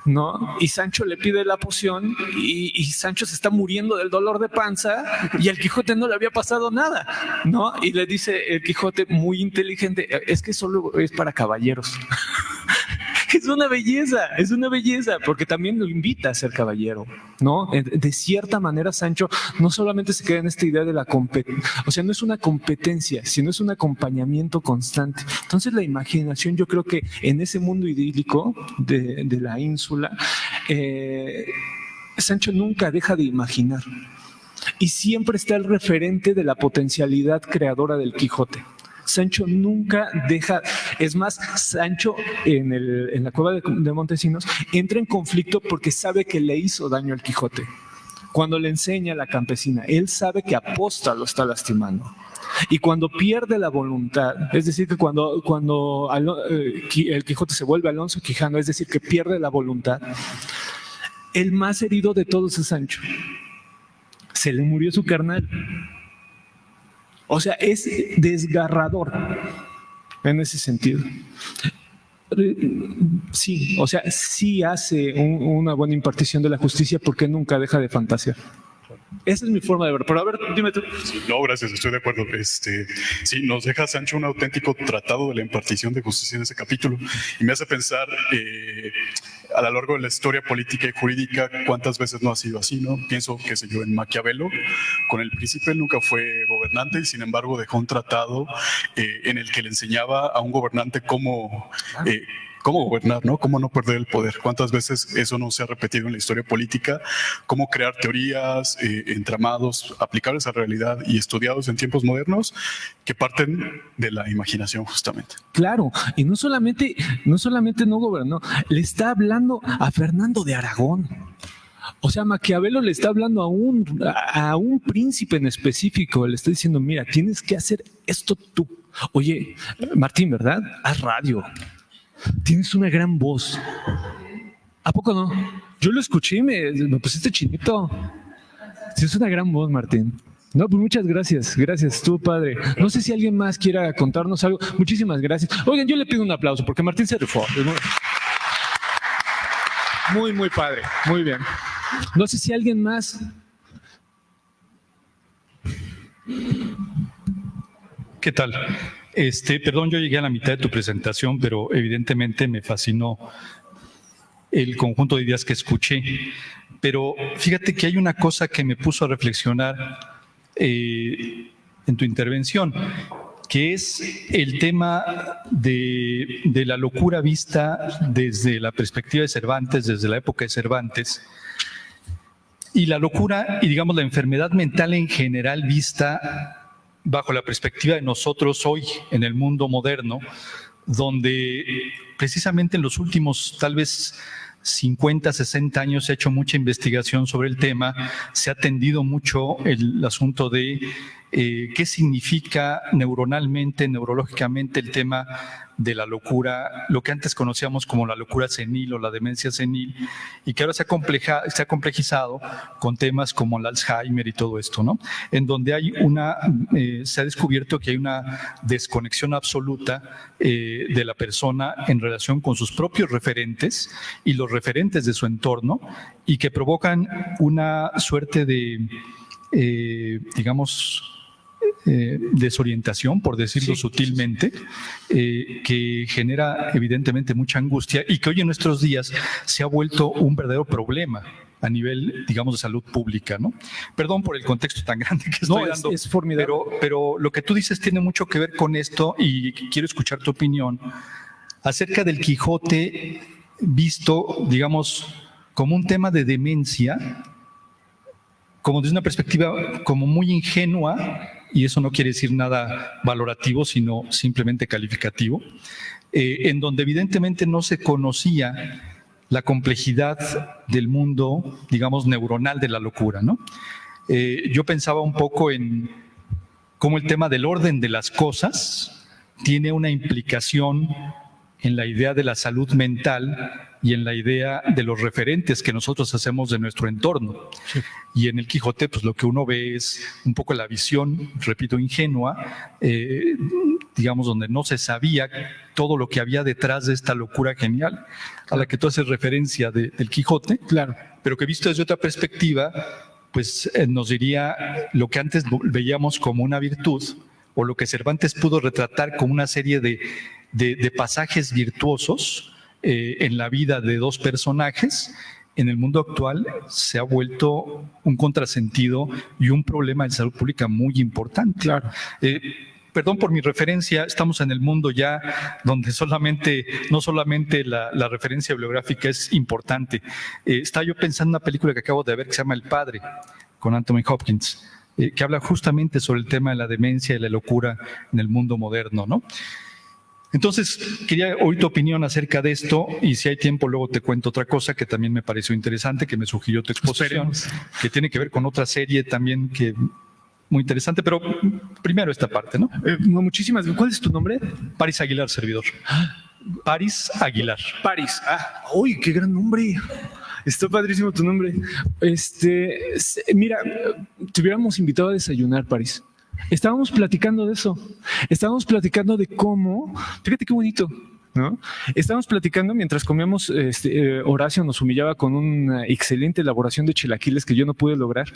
¿no? Y Sancho le pide la poción y Sancho se está muriendo del dolor de panza y al Quijote no le había pasado nada, ¿no? Y le dice el Quijote muy inteligente, es que solo es para caballeros. Es una belleza, porque también lo invita a ser caballero, ¿no? De cierta manera, Sancho no solamente se queda en esta idea de la competencia, o sea, no es una competencia, sino es un acompañamiento constante. Entonces, la imaginación, yo creo que en ese mundo idílico de la ínsula, Sancho nunca deja de imaginar y siempre está el referente de la potencialidad creadora del Quijote. Sancho nunca deja, es más, Sancho en la cueva de Montesinos entra en conflicto porque sabe que le hizo daño al Quijote. Cuando le enseña a la campesina, él sabe que aposta lo está lastimando. Y cuando pierde la voluntad, es decir, que cuando el Quijote se vuelve Alonso Quijano, es decir, que pierde la voluntad, el más herido de todos es Sancho. Se le murió su carnal. O sea, es desgarrador en ese sentido. Sí, o sea, sí hace una buena impartición de la justicia porque nunca deja de fantasear. Esa es mi forma de ver. Pero a ver, dime tú. No, gracias, estoy de acuerdo. Sí, nos deja Sancho un auténtico tratado de la impartición de justicia en ese capítulo y me hace pensar a lo largo de la historia política y jurídica cuántas veces no ha sido así, ¿no? Pienso, qué sé yo, en Maquiavelo, con el príncipe nunca fue gobernante y sin embargo dejó un tratado en el que le enseñaba a un gobernante cómo gobernar, ¿no? Cómo no perder el poder. ¿Cuántas veces eso no se ha repetido en la historia política? Cómo crear teorías, entramados aplicables a la realidad y estudiados en tiempos modernos que parten de la imaginación justamente. Claro, y no solamente no gobernó, le está hablando a Fernando de Aragón. O sea, Maquiavelo le está hablando a un príncipe en específico, le está diciendo, mira, tienes que hacer esto tú. Oye, Martín, ¿verdad? Haz radio. Tienes una gran voz. ¿A poco no? Yo lo escuché y me pusiste chinito. Tienes una gran voz, Martín. No, pues muchas gracias. Gracias, estuvo padre. No sé si alguien más quiera contarnos algo. Muchísimas gracias. Oigan, yo le pido un aplauso porque Martín se rifó. Muy, muy padre. Muy bien. No sé si alguien más. ¿Qué tal? Perdón, yo llegué a la mitad de tu presentación, pero evidentemente me fascinó el conjunto de ideas que escuché. Pero fíjate que hay una cosa que me puso a reflexionar en tu intervención, que es el tema de la locura vista desde la perspectiva de Cervantes, desde la época de Cervantes, y la locura y digamos la enfermedad mental en general vista bajo la perspectiva de nosotros hoy en el mundo moderno, donde precisamente en los últimos tal vez 50, 60 años se ha hecho mucha investigación sobre el tema, se ha atendido mucho el asunto de qué significa neuronalmente, neurológicamente el tema de la locura, lo que antes conocíamos como la locura senil o la demencia senil, y que ahora se ha complejizado con temas como el Alzheimer y todo esto, ¿no? En donde hay se ha descubierto que hay una desconexión absoluta de la persona en relación con sus propios referentes y los referentes de su entorno, y que provocan una suerte de, digamos, desorientación, por decirlo sutilmente, que genera evidentemente mucha angustia y que hoy en nuestros días se ha vuelto un verdadero problema a nivel, digamos, de salud pública, ¿no? Perdón por el contexto tan grande que estoy dando. Es formidable. Pero lo que tú dices tiene mucho que ver con esto y quiero escuchar tu opinión acerca del Quijote visto, digamos, como un tema de demencia, como desde una perspectiva como muy ingenua, y eso no quiere decir nada valorativo, sino simplemente calificativo, en donde evidentemente no se conocía la complejidad del mundo, digamos, neuronal de la locura, ¿no? Yo pensaba un poco en cómo el tema del orden de las cosas tiene una implicación en la idea de la salud mental y en la idea de los referentes que nosotros hacemos de nuestro entorno. Sí. Y en el Quijote, pues lo que uno ve es un poco la visión, repito, ingenua, digamos, donde no se sabía todo lo que había detrás de esta locura genial a la que tú haces referencia del Quijote, claro, pero que visto desde otra perspectiva, pues nos diría lo que antes veíamos como una virtud, o lo que Cervantes pudo retratar como una serie de pasajes virtuosos en la vida de dos personajes, en el mundo actual se ha vuelto un contrasentido y un problema de salud pública muy importante. Claro. Perdón por mi referencia, estamos en el mundo ya donde no solamente la referencia bibliográfica es importante. Estaba yo pensando en una película que acabo de ver que se llama El Padre, con Anthony Hopkins, que habla justamente sobre el tema de la demencia y la locura en el mundo moderno, ¿no? Entonces, quería oír tu opinión acerca de esto y si hay tiempo luego te cuento otra cosa que también me pareció interesante, que me sugirió tu exposición, que tiene que ver con otra serie también que muy interesante, pero primero esta parte, ¿no? Muchísimas. ¿Cuál es tu nombre? Paris Aguilar, servidor. Paris Aguilar. Paris. ¡Uy, qué gran nombre! Está padrísimo tu nombre. Mira, te hubiéramos invitado a desayunar, Paris. Estábamos platicando de eso. Estábamos platicando de cómo, fíjate qué bonito, ¿no? Estábamos platicando mientras comíamos, Horacio nos humillaba con una excelente elaboración de chilaquiles que yo no pude lograr.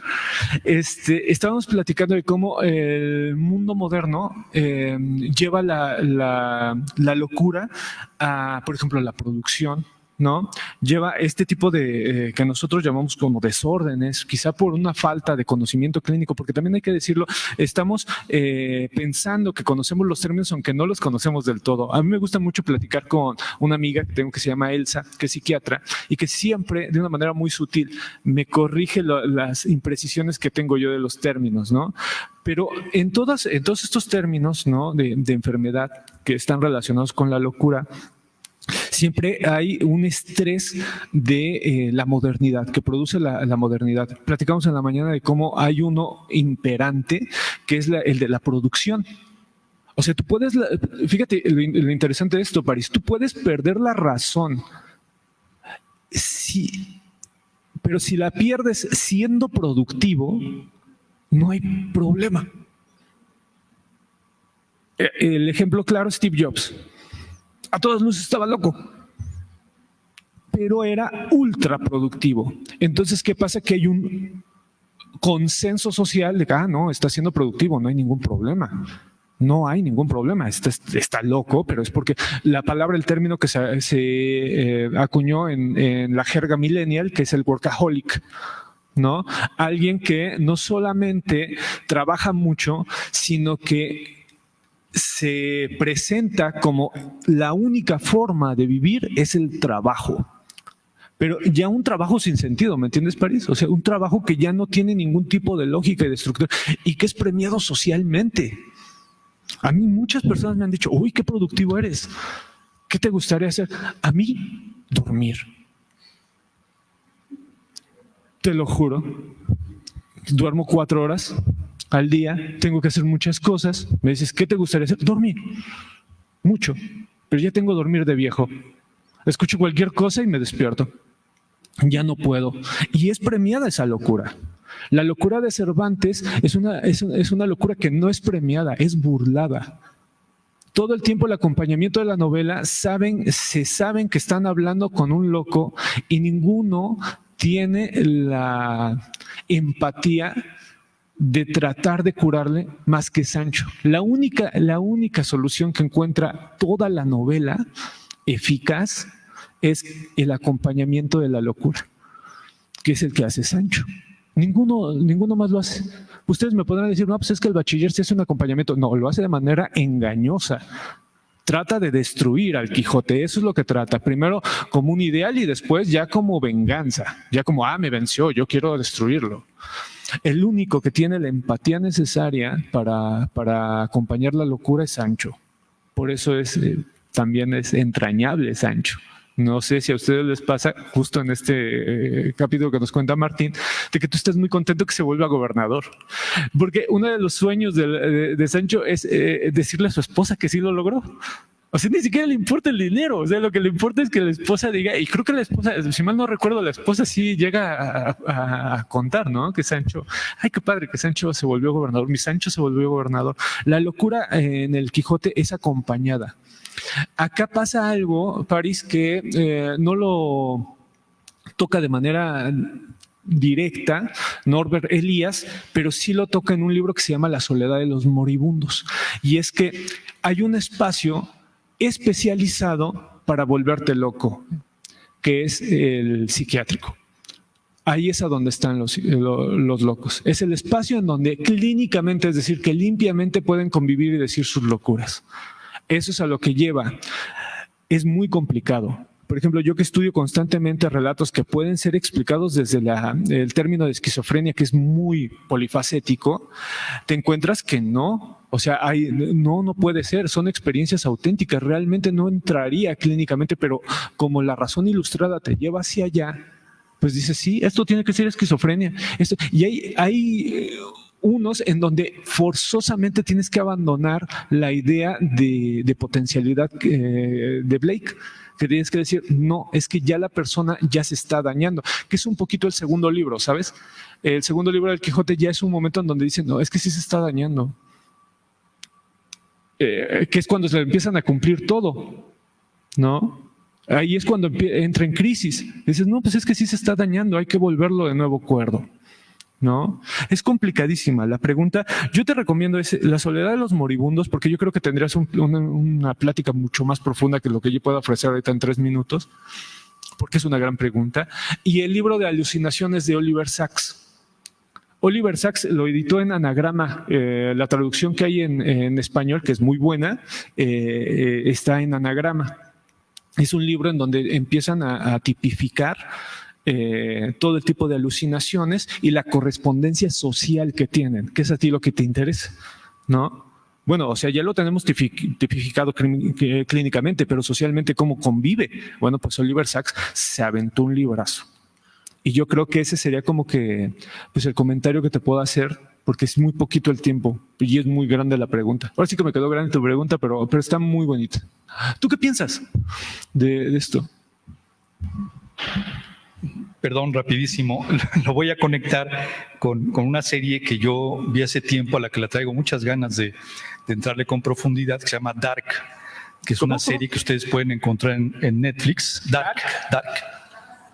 Estábamos platicando de cómo el mundo moderno lleva la locura a, por ejemplo, la producción, ¿no? Lleva este tipo de que nosotros llamamos como desórdenes, quizá por una falta de conocimiento clínico, porque también hay que decirlo, estamos pensando que conocemos los términos aunque no los conocemos del todo. A mí me gusta mucho platicar con una amiga que tengo que se llama Elsa, que es psiquiatra y que siempre de una manera muy sutil me corrige las imprecisiones que tengo yo de los términos, ¿no? Pero en todos estos términos, ¿no? de enfermedad que están relacionados con la locura, siempre hay un estrés de la modernidad, que produce la modernidad. Platicamos en la mañana de cómo hay uno imperante, que es el de la producción. O sea, tú puedes, fíjate lo interesante de esto, París, tú puedes perder la razón, pero si la pierdes siendo productivo, no hay problema. El ejemplo claro es Steve Jobs. A todas luces estaba loco, pero era ultra productivo. Entonces, ¿qué pasa? Que hay un consenso social de que, no, está siendo productivo, no hay ningún problema. No hay ningún problema, está loco, pero es porque la palabra, el término que se acuñó en la jerga millennial, que es el workaholic, ¿no? Alguien que no solamente trabaja mucho, sino que se presenta como la única forma de vivir es el trabajo. Pero ya un trabajo sin sentido, ¿me entiendes, París? O sea, un trabajo que ya no tiene ningún tipo de lógica y de estructura y que es premiado socialmente. A mí muchas personas me han dicho, uy, qué productivo eres. ¿Qué te gustaría hacer? A mí, dormir. Te lo juro. Duermo 4 horas al día, tengo que hacer muchas cosas. Me dices, ¿qué te gustaría hacer? Dormir. Mucho. Pero ya tengo dormir de viejo. Escucho cualquier cosa y me despierto. Ya no puedo. Y es premiada esa locura. La locura de Cervantes es una locura que no es premiada, es burlada. Todo el tiempo el acompañamiento de la novela se saben que están hablando con un loco y ninguno tiene la empatía de tratar de curarle más que Sancho. La única solución que encuentra toda la novela eficaz es el acompañamiento de la locura, que es el que hace Sancho. Ninguno más lo hace. Ustedes me podrán decir, no, pues es que el bachiller sí hace un acompañamiento. No, lo hace de manera engañosa. Trata de destruir al Quijote, eso es lo que trata. Primero como un ideal y después ya como venganza. Ya como, me venció, yo quiero destruirlo. El único que tiene la empatía necesaria para acompañar la locura es Sancho. Por eso también es entrañable Sancho. No sé si a ustedes les pasa justo en este capítulo que nos cuenta Martín, de que tú estás muy contento que se vuelva gobernador. Porque uno de los sueños de Sancho es decirle a su esposa que sí lo logró. O sea, ni siquiera le importa el dinero. O sea, lo que le importa es que la esposa diga, y creo que la esposa, si mal no recuerdo, la esposa sí llega a contar, ¿no? Que Sancho, ay, qué padre que Sancho se volvió gobernador, mi Sancho se volvió gobernador. La locura en el Quijote es acompañada. Acá pasa algo, París, que no lo toca de manera directa Norbert Elias, pero sí lo toca en un libro que se llama La soledad de los moribundos. Y es que hay un espacio especializado para volverte loco, que es el psiquiátrico. Ahí es a donde están los locos. Es el espacio en donde clínicamente, es decir, que limpiamente pueden convivir y decir sus locuras. Eso es a lo que lleva. Es muy complicado. Por ejemplo, yo que estudio constantemente relatos que pueden ser explicados desde el término de esquizofrenia, que es muy polifacético, te encuentras que no. O sea, no puede ser. Son experiencias auténticas. Realmente no entraría clínicamente, pero como la razón ilustrada te lleva hacia allá, pues dices, sí, esto tiene que ser esquizofrenia. Y hay unos en donde forzosamente tienes que abandonar la idea de potencialidad de Blake, que tienes que decir, no, es que ya la persona ya se está dañando, que es un poquito el segundo libro, ¿sabes? El segundo libro del Quijote ya es un momento en donde dicen, no, es que sí se está dañando. Que es cuando se le empiezan a cumplir todo, ¿no? Ahí es cuando entra en crisis. Dices, no, pues es que sí se está dañando, hay que volverlo de nuevo cuerdo. ¿No? Es complicadísima la pregunta. Yo te recomiendo La soledad de los moribundos, porque yo creo que tendrías una plática mucho más profunda que lo que yo puedo ofrecer ahorita en 3 minutos, porque es una gran pregunta. Y el libro de alucinaciones de Oliver Sacks. Oliver Sacks lo editó en Anagrama. La traducción que hay en español, que es muy buena, está en Anagrama. Es un libro en donde empiezan a tipificar todo el tipo de alucinaciones y la correspondencia social que tienen, que es a ti lo que te interesa, ¿no? Bueno, o sea, ya lo tenemos tipificado clínicamente, pero socialmente, ¿cómo convive? Bueno, pues Oliver Sacks se aventó un librazo. Y yo creo que ese sería como que pues el comentario que te puedo hacer, porque es muy poquito el tiempo y es muy grande la pregunta. Ahora sí que me quedó grande tu pregunta, pero está muy bonita. ¿Tú qué piensas de esto? Perdón, rapidísimo, lo voy a conectar con una serie que yo vi hace tiempo, a la que le traigo muchas ganas de entrarle con profundidad, que se llama Dark, que es una serie que ustedes pueden encontrar en Netflix. Dark.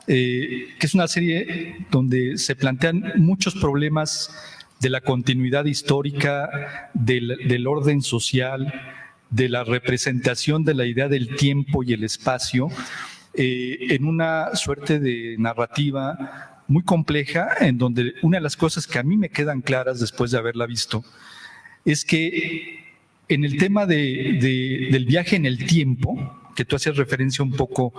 Que es una serie donde se plantean muchos problemas de la continuidad histórica, del orden social, de la representación de la idea del tiempo y el espacio, en una suerte de narrativa muy compleja, en donde una de las cosas que a mí me quedan claras después de haberla visto es que en el tema del viaje en el tiempo, que tú hacías referencia un poco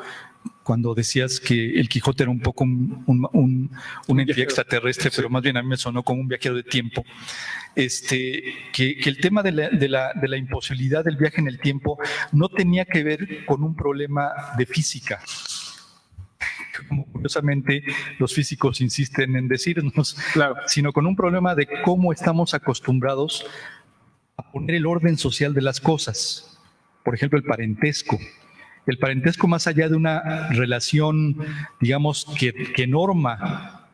cuando decías que el Quijote era un poco un entidad extraterrestre, pero más bien a mí me sonó como un viajero de tiempo, que el tema de la imposibilidad del viaje en el tiempo no tenía que ver con un problema de física. como curiosamente los físicos insisten en decirnos, Claro. sino con un problema de cómo estamos acostumbrados a poner el orden social de las cosas. Por ejemplo, el parentesco. El parentesco, más allá de una relación, digamos, que norma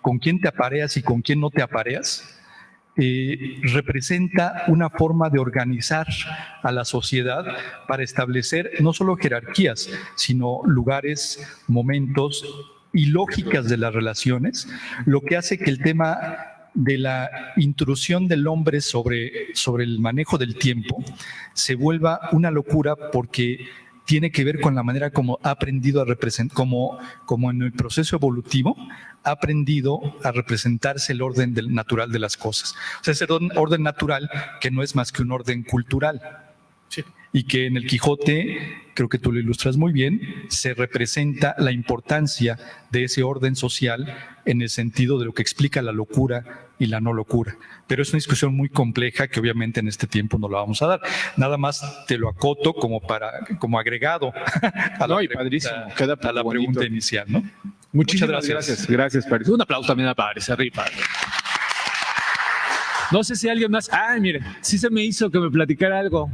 con quién te apareas y con quién no te apareas, representa una forma de organizar a la sociedad para establecer no solo jerarquías, sino lugares, momentos y lógicas de las relaciones, lo que hace que el tema de la intrusión del hombre sobre el manejo del tiempo se vuelva una locura, porque tiene que ver con la manera como ha aprendido a representar, como en el proceso evolutivo ha aprendido a representarse el orden natural de las cosas. O sea, ese orden natural que no es más que un orden cultural. Sí. Y que en el Quijote, creo que tú lo ilustras muy bien, se representa la importancia de ese orden social en el sentido de lo que explica la locura y la no locura. Pero es una discusión muy compleja que obviamente en este tiempo no la vamos a dar. Nada más te lo acoto como agregado a la, No, y padrísimo, queda a la bonito. pregunta inicial, ¿no? Muchísimas Muchas gracias. Gracias, Paris. Un aplauso también a Paris, se rifa. No sé si alguien más. Ay, miren, sí se me hizo que me platicara algo.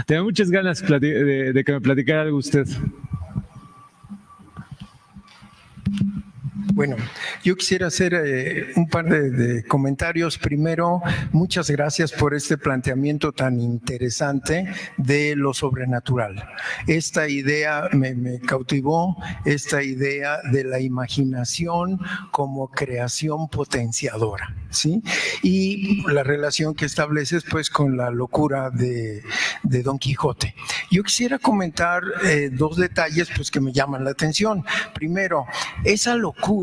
Tengo muchas ganas de que me platicara algo usted. Bueno, yo quisiera hacer un par de comentarios. Primero, muchas gracias por este planteamiento tan interesante de lo sobrenatural. Esta idea me cautivó, esta idea de la imaginación como creación potenciadora, ¿sí? Y la relación que estableces pues con la locura de Don Quijote. Yo quisiera comentar dos detalles pues que me llaman la atención. Primero, esa locura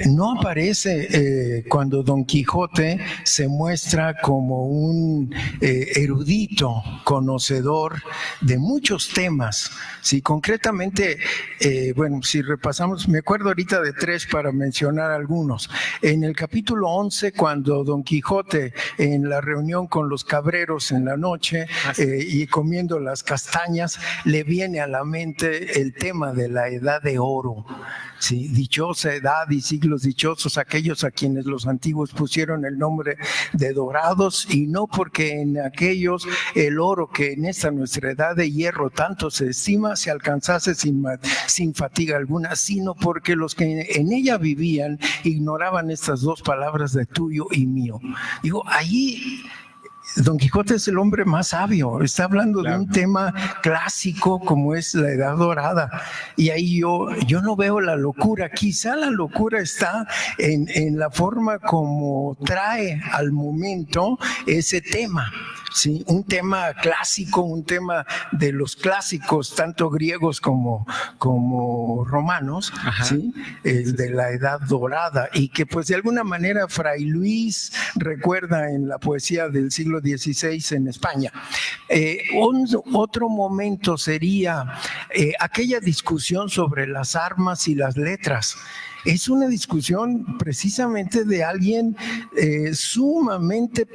no aparece cuando Don Quijote se muestra como un erudito, conocedor de muchos temas. Sí, concretamente, bueno, si repasamos, me acuerdo ahorita de tres para mencionar algunos. En el capítulo 11, cuando Don Quijote, en la reunión con los cabreros en la noche y comiendo las castañas, le viene a la mente el tema de la edad de oro. Sí, dichosa edad y siglos dichosos aquellos a quienes los antiguos pusieron el nombre de dorados, y no porque en aquellos el oro que en esta nuestra edad de hierro tanto se estima se alcanzase sin fatiga alguna, sino porque los que en ella vivían ignoraban estas dos palabras de tuyo y mío. Digo, ahí Don Quijote es el hombre más sabio, está hablando de un tema clásico como es la Edad Dorada, y ahí yo no veo la locura. Quizá la locura está en la forma como trae al momento ese tema. Sí, un tema clásico, un tema de los clásicos, tanto griegos como romanos, ¿sí? De la Edad Dorada, y que pues de alguna manera Fray Luis recuerda en la poesía del siglo XVI en España. Otro momento sería aquella discusión sobre las armas y las letras. Es una discusión precisamente de alguien sumamente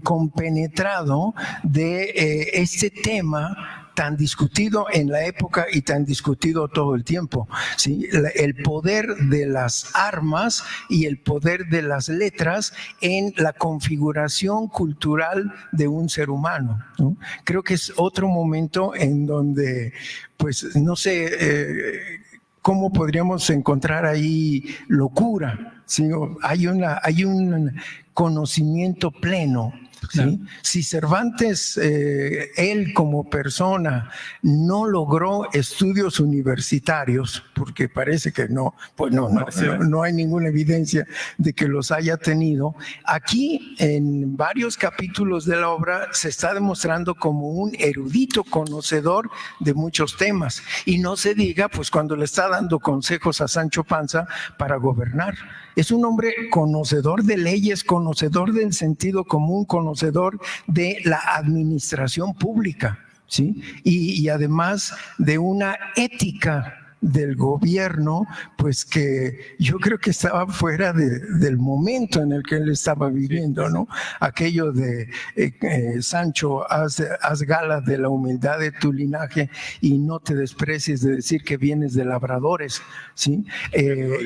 compenetrado de este tema tan discutido en la época y tan discutido todo el tiempo, ¿sí? El poder de las armas y el poder de las letras en la configuración cultural de un ser humano, ¿no? Creo que es otro momento en donde, pues, no sé, ¿cómo podríamos encontrar ahí locura? ¿Sí? Hay un conocimiento pleno. ¿Sí? Claro. Si Cervantes, él como persona, no logró estudios universitarios, porque parece que no, pues no hay ninguna evidencia de que los haya tenido, aquí en varios capítulos de la obra se está demostrando como un erudito conocedor de muchos temas, y no se diga pues cuando le está dando consejos a Sancho Panza para gobernar. Es un hombre conocedor de leyes, conocedor del sentido común, conocedor de la administración pública, ¿sí? Y además de una ética del gobierno, pues que yo creo que estaba fuera del momento en el que él estaba viviendo, ¿no? Aquello de Sancho, haz gala de la humildad de tu linaje y no te desprecies de decir que vienes de labradores, ¿sí?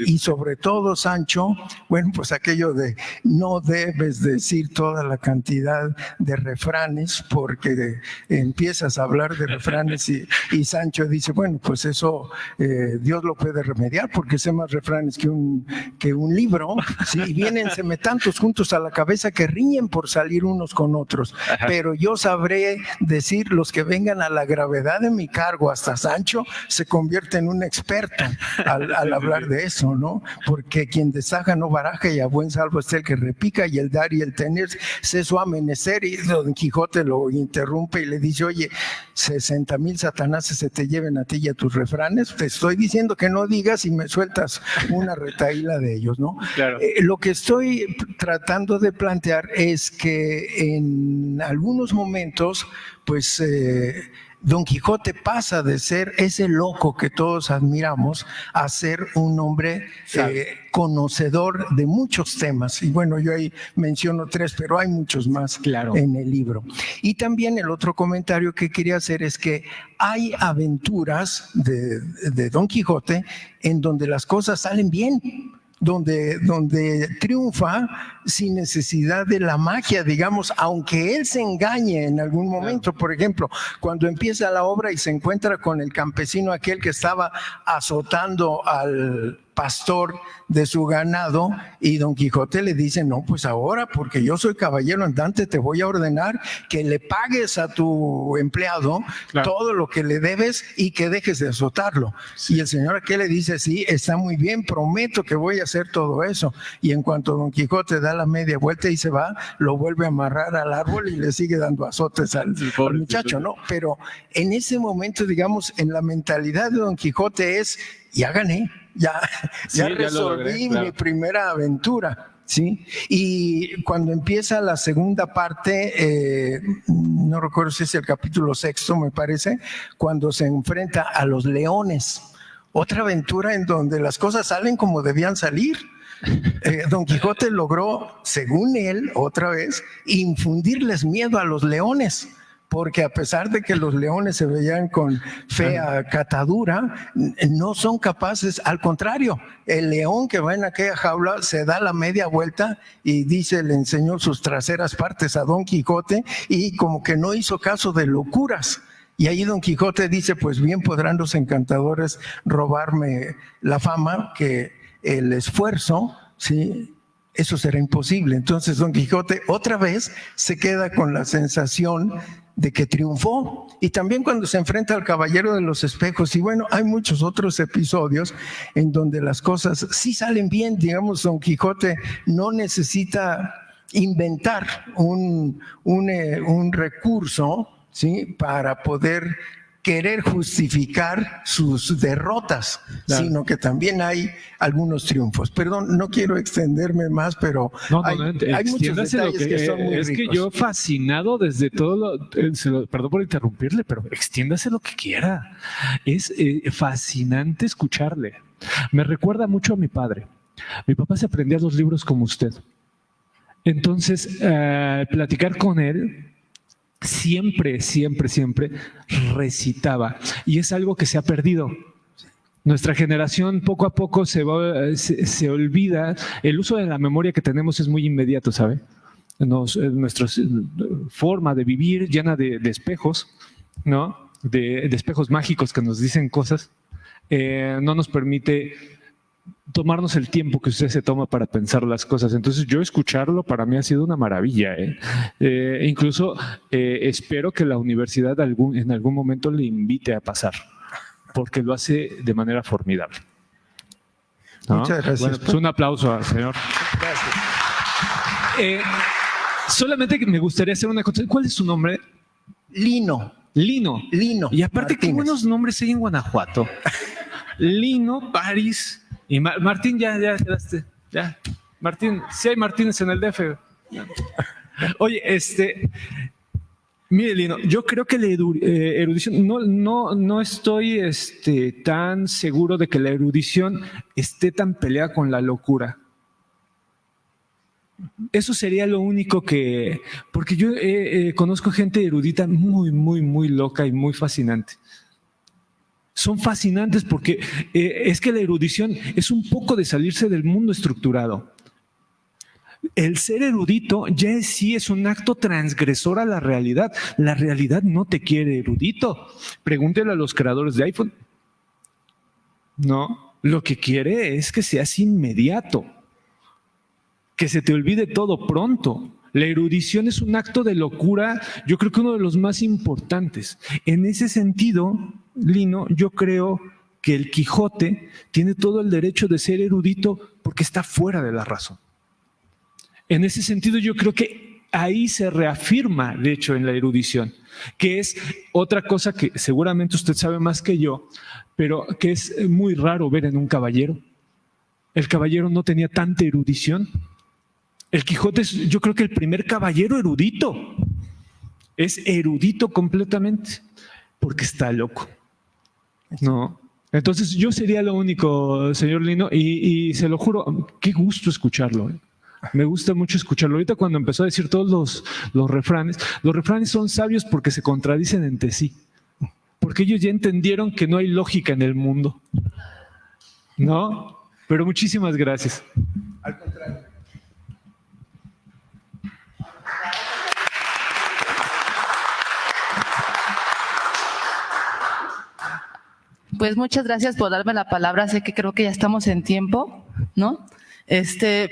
Y sobre todo, Sancho, bueno, pues aquello de no debes decir toda la cantidad de refranes porque empiezas a hablar de refranes y Sancho dice, bueno, pues eso Dios lo puede remediar porque sé más refranes que un libro, ¿sí? Y vienen semetantos juntos a la cabeza que riñen por salir unos con otros. Ajá. Pero yo sabré decir los que vengan a la gravedad de mi cargo. Hasta Sancho se convierte en un experto al hablar de eso, ¿no? Porque quien desaja no baraja y a buen salvo está el que repica y el dar y el tener sé su amenecer. Y Don Quijote lo interrumpe y le dice, oye, 60,000 satanases se te lleven a ti y a tus refranes. Te estoy diciendo que no digas y me sueltas una retahíla de ellos, ¿no? Claro. Lo que estoy tratando de plantear es que en algunos momentos, pues Don Quijote pasa de ser ese loco que todos admiramos a ser un hombre conocedor de muchos temas. Y bueno, yo ahí menciono 3, pero hay muchos más en el libro. Y también el otro comentario que quería hacer es que hay aventuras de Don Quijote en donde las cosas salen bien. Donde triunfa sin necesidad de la magia, digamos, aunque él se engañe en algún momento. Por ejemplo, cuando empieza la obra y se encuentra con el campesino aquel que estaba azotando al pastor de su ganado y Don Quijote le dice, no, pues ahora porque yo soy caballero andante te voy a ordenar que le pagues a tu empleado todo lo que le debes y que dejes de azotarlo. Sí. Y el señor aquel le dice, sí, está muy bien, prometo que voy a hacer todo eso. Y en cuanto Don Quijote da la media vuelta y se va, lo vuelve a amarrar al árbol y le sigue dando azotes al muchacho, ¿no? Pero en ese momento, digamos, en la mentalidad de Don Quijote es, ya gané, ya resolví mi primera aventura, ¿sí? Y cuando empieza la segunda parte, no recuerdo si es el capítulo 6, me parece, cuando se enfrenta a los leones, otra aventura en donde las cosas salen como debían salir. Don Quijote logró, según él, otra vez, infundirles miedo a los leones. Porque a pesar de que los leones se veían con fea catadura, no son capaces, al contrario, el león que va en aquella jaula se da la media vuelta y dice, le enseñó sus traseras partes a Don Quijote y como que no hizo caso de locuras. Y ahí Don Quijote dice, pues bien podrán los encantadores robarme la fama, que el esfuerzo, ¿sí?, eso será imposible. Entonces Don Quijote otra vez se queda con la sensación de que triunfó. Y también cuando se enfrenta al Caballero de los Espejos, y bueno, hay muchos otros episodios en donde las cosas sí salen bien. Digamos, Don Quijote no necesita inventar un recurso, ¿sí?, para poder querer justificar sus derrotas, sino que también hay algunos triunfos. Perdón, no quiero extenderme más, pero hay muchos detalles que son muy ricos. Es que yo fascinado desde todo perdón por interrumpirle, pero extiéndase lo que quiera. Es fascinante escucharle. Me recuerda mucho a mi padre. Mi papá se aprendía los libros como usted. Entonces, platicar con él, siempre recitaba, y es algo que se ha perdido. Nuestra generación poco a poco se olvida. El uso de la memoria que tenemos es muy inmediato, ¿sabe? Nuestra forma de vivir llena de espejos, ¿no? De espejos mágicos que nos dicen cosas, no nos permite tomarnos el tiempo que usted se toma para pensar las cosas. Entonces yo escucharlo para mí ha sido una maravilla. Incluso espero que la universidad en algún momento le invite a pasar, porque lo hace de manera formidable, ¿no? Muchas gracias. Bueno, pues un aplauso al señor. Gracias. Solamente que me gustaría hacer una cosa. ¿Cuál es su nombre? Lino. Y aparte, Martínez. Qué buenos nombres hay en Guanajuato. Lino, París y Martín, ya. Martín, sí hay Martínez en el DF. Oye, Mire, Lino, yo creo que la erudición, no estoy tan seguro de que la erudición esté tan peleada con la locura. Eso sería lo único que... Porque yo conozco gente erudita muy, muy, muy loca y muy fascinante. Son fascinantes porque es que la erudición es un poco de salirse del mundo estructurado. El ser erudito ya sí es un acto transgresor a la realidad. La realidad no te quiere erudito. Pregúntele a los creadores de iPhone. No, lo que quiere es que seas inmediato, que se te olvide todo pronto. La erudición es un acto de locura, yo creo que uno de los más importantes. En ese sentido, Lino, yo creo que el Quijote tiene todo el derecho de ser erudito porque está fuera de la razón. En ese sentido, yo creo que ahí se reafirma, de hecho, en la erudición, que es otra cosa que seguramente usted sabe más que yo, pero que es muy raro ver en un caballero. El caballero no tenía tanta erudición. El Quijote es, yo creo que el primer caballero erudito. Es erudito completamente, porque está loco. No. Entonces, yo sería lo único, señor Lino, y se lo juro, qué gusto escucharlo. Me gusta mucho escucharlo. Ahorita cuando empezó a decir todos los refranes son sabios porque se contradicen entre sí. Porque ellos ya entendieron que no hay lógica en el mundo. ¿No? Pero muchísimas gracias. Al contrario. Pues muchas gracias por darme la palabra. Sé que creo que ya estamos en tiempo, ¿no?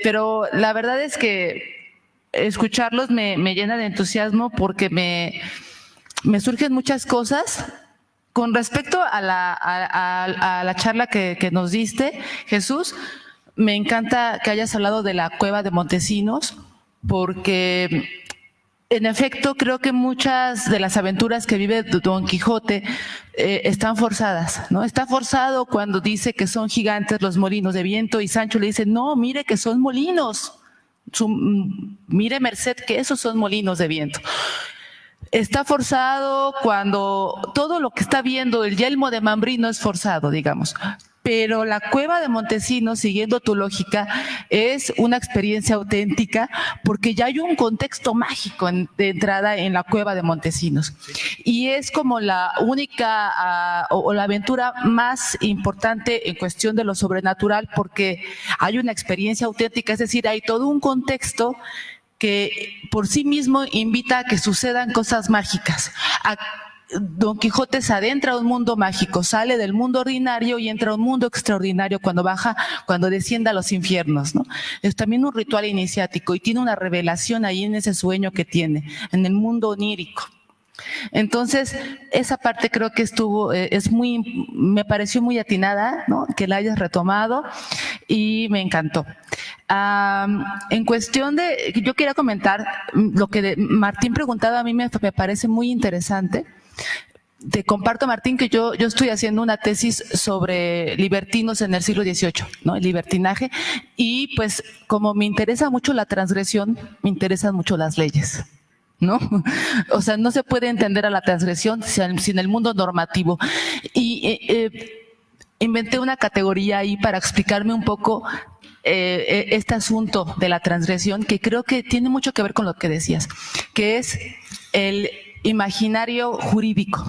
Pero la verdad es que escucharlos me llena de entusiasmo porque me surgen muchas cosas. Con respecto a la charla que nos diste, Jesús, me encanta que hayas hablado de la cueva de Montesinos, porque en efecto creo que muchas de las aventuras que vive Don Quijote están forzadas, ¿no? Está forzado cuando dice que son gigantes los molinos de viento y Sancho le dice, no, mire que son molinos, mire merced que esos son molinos de viento. Está forzado cuando todo lo que está viendo el yelmo de Mambrino es forzado, digamos. Pero la cueva de Montesinos, siguiendo tu lógica, es una experiencia auténtica porque ya hay un contexto mágico de entrada en la cueva de Montesinos. Y es como la única o la aventura más importante en cuestión de lo sobrenatural porque hay una experiencia auténtica, es decir, hay todo un contexto que por sí mismo invita a que sucedan cosas mágicas. Don Quijote se adentra a un mundo mágico, sale del mundo ordinario y entra a un mundo extraordinario cuando desciende a los infiernos, ¿no? Es también un ritual iniciático y tiene una revelación ahí en ese sueño que tiene, en el mundo onírico. Entonces, esa parte creo que me pareció muy atinada, ¿no? Que la hayas retomado y me encantó. En cuestión yo quería comentar lo que Martín preguntaba, a mí me parece muy interesante. Te comparto, Martín, que yo estoy haciendo una tesis sobre libertinos en el siglo XVIII, ¿no? El libertinaje, y pues como me interesa mucho la transgresión, me interesan mucho las leyes, ¿no? O sea, no se puede entender a la transgresión sin el mundo normativo. Y inventé una categoría ahí para explicarme un poco este asunto de la transgresión, que creo que tiene mucho que ver con lo que decías, que es el imaginario jurídico,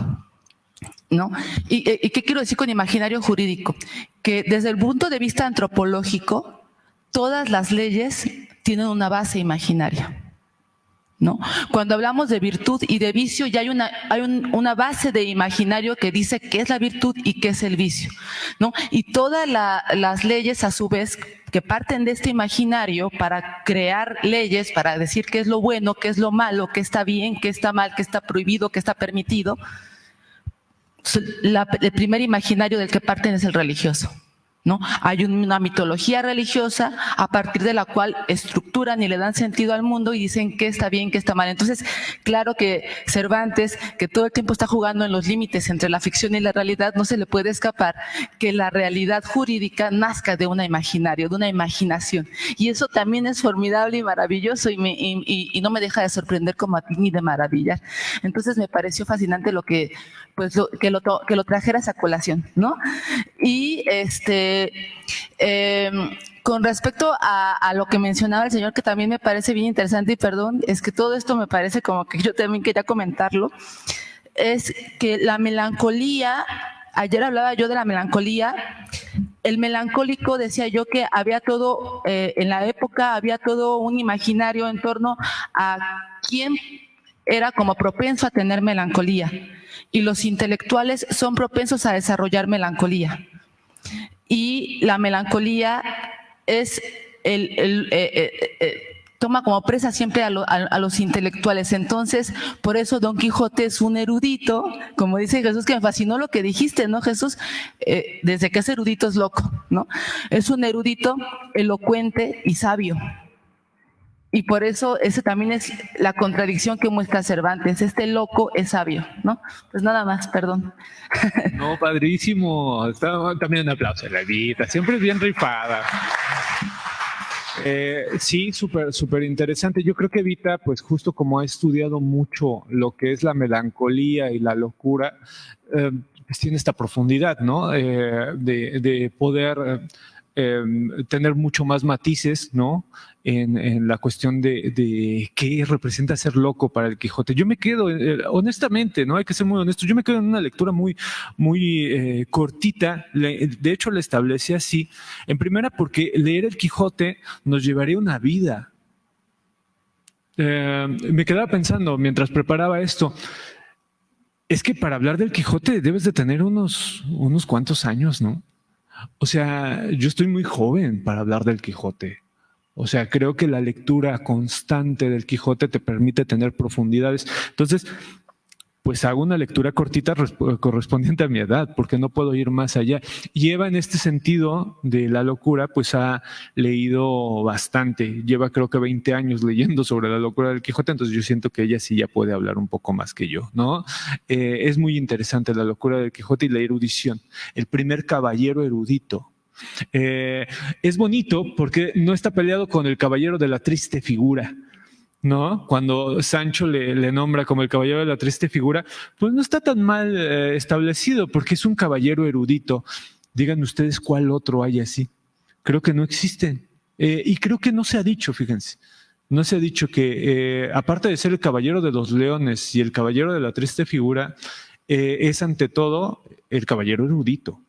¿no? ¿Y qué quiero decir con imaginario jurídico? Que desde el punto de vista antropológico, todas las leyes tienen una base imaginaria, ¿no? Cuando hablamos de virtud y de vicio, ya hay una base de imaginario que dice qué es la virtud y qué es el vicio, ¿no? Y todas las leyes, a su vez, que parten de este imaginario para crear leyes, para decir qué es lo bueno, qué es lo malo, qué está bien, qué está mal, qué está prohibido, qué está permitido. El primer imaginario del que parten es el religioso, ¿no? Hay una mitología religiosa a partir de la cual estructuran y le dan sentido al mundo y dicen qué está bien, qué está mal. Entonces, claro que Cervantes, que todo el tiempo está jugando en los límites entre la ficción y la realidad, no se le puede escapar que la realidad jurídica nazca de un imaginario, de una imaginación. Y eso también es formidable y maravilloso y no me deja de sorprender como a ti ni de maravillar. Entonces, me pareció fascinante lo que, pues, que lo trajeras a colación, ¿no? Y con respecto a lo que mencionaba el señor, que también me parece bien interesante, y perdón, es que todo esto me parece como que yo también quería comentarlo, es que la melancolía, ayer hablaba yo de la melancolía, el melancólico decía yo que había todo, en la época había todo un imaginario en torno a quién era como propenso a tener melancolía, y los intelectuales son propensos a desarrollar melancolía. Y la melancolía es toma como presa siempre a los intelectuales. Entonces, por eso Don Quijote es un erudito, como dice Jesús, que me fascinó lo que dijiste, ¿no, Jesús? Desde que es erudito es loco, ¿no? Es un erudito elocuente y sabio. Y por eso esa también es la contradicción que muestra Cervantes. Este loco es sabio, ¿no? Pues nada más, perdón. No, padrísimo. También un aplauso a la Evita. Siempre es bien rifada. Sí, súper interesante. Yo creo que Evita, pues justo como ha estudiado mucho lo que es la melancolía y la locura, pues tiene esta profundidad, ¿no? De poder tener mucho más matices, ¿no? En la cuestión de qué representa ser loco para el Quijote. Yo me quedo, honestamente, ¿no? Hay que ser muy honestos, yo me quedo en una lectura muy cortita. De hecho, la establecí así. En primera, porque leer el Quijote nos llevaría una vida. Me quedaba pensando mientras preparaba esto, es que para hablar del Quijote debes de tener unos cuantos años, ¿no? O sea, yo estoy muy joven para hablar del Quijote. O sea, creo que la lectura constante del Quijote te permite tener profundidades. Entonces, pues hago una lectura cortita correspondiente a mi edad, porque no puedo ir más allá. Y Eva, en este sentido de la locura, pues ha leído bastante. Lleva creo que 20 años leyendo sobre la locura del Quijote, entonces yo siento que ella sí ya puede hablar un poco más que yo, ¿no? Es muy interesante la locura del Quijote y la erudición. El primer caballero erudito. Es bonito porque no está peleado con el caballero de la triste figura, ¿no? Cuando Sancho le nombra como el caballero de la triste figura, pues no está tan mal establecido porque es un caballero erudito. Digan ustedes cuál otro hay así. Creo que no existen. Y creo que no se ha dicho, fíjense. No se ha dicho que, aparte de ser el caballero de los leones y el caballero de la triste figura, es ante todo el caballero erudito.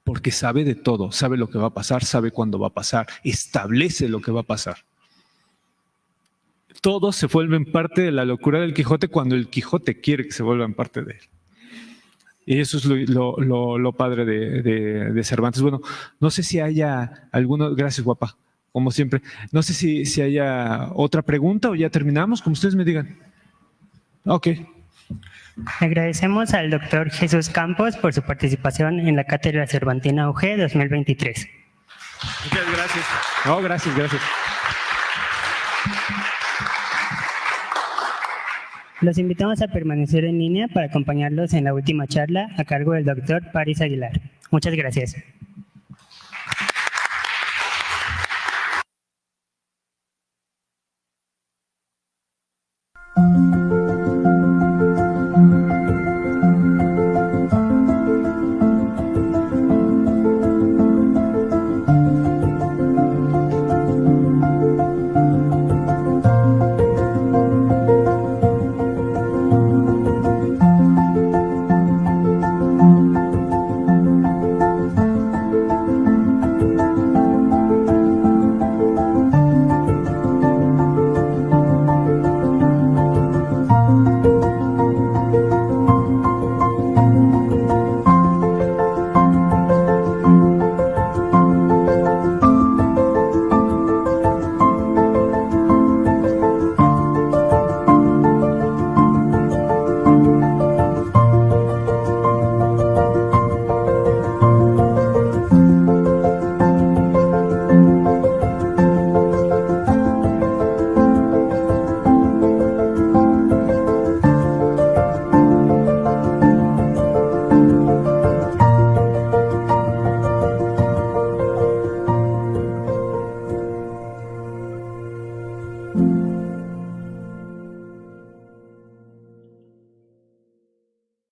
Porque sabe de todo, sabe lo que va a pasar, sabe cuándo va a pasar, establece lo que va a pasar. Todos se vuelven parte de la locura del Quijote cuando el Quijote quiere que se vuelvan parte de él. Y eso es lo padre de Cervantes. Bueno, no sé si haya alguno, gracias guapa, como siempre, no sé si haya otra pregunta o ya terminamos, como ustedes me digan. Ok. Agradecemos al doctor Jesús Campos por su participación en la Cátedra Cervantina UG 2023. Muchas gracias. No, gracias. Los invitamos a permanecer en línea para acompañarlos en la última charla a cargo del doctor Paris Aguilar. Muchas gracias.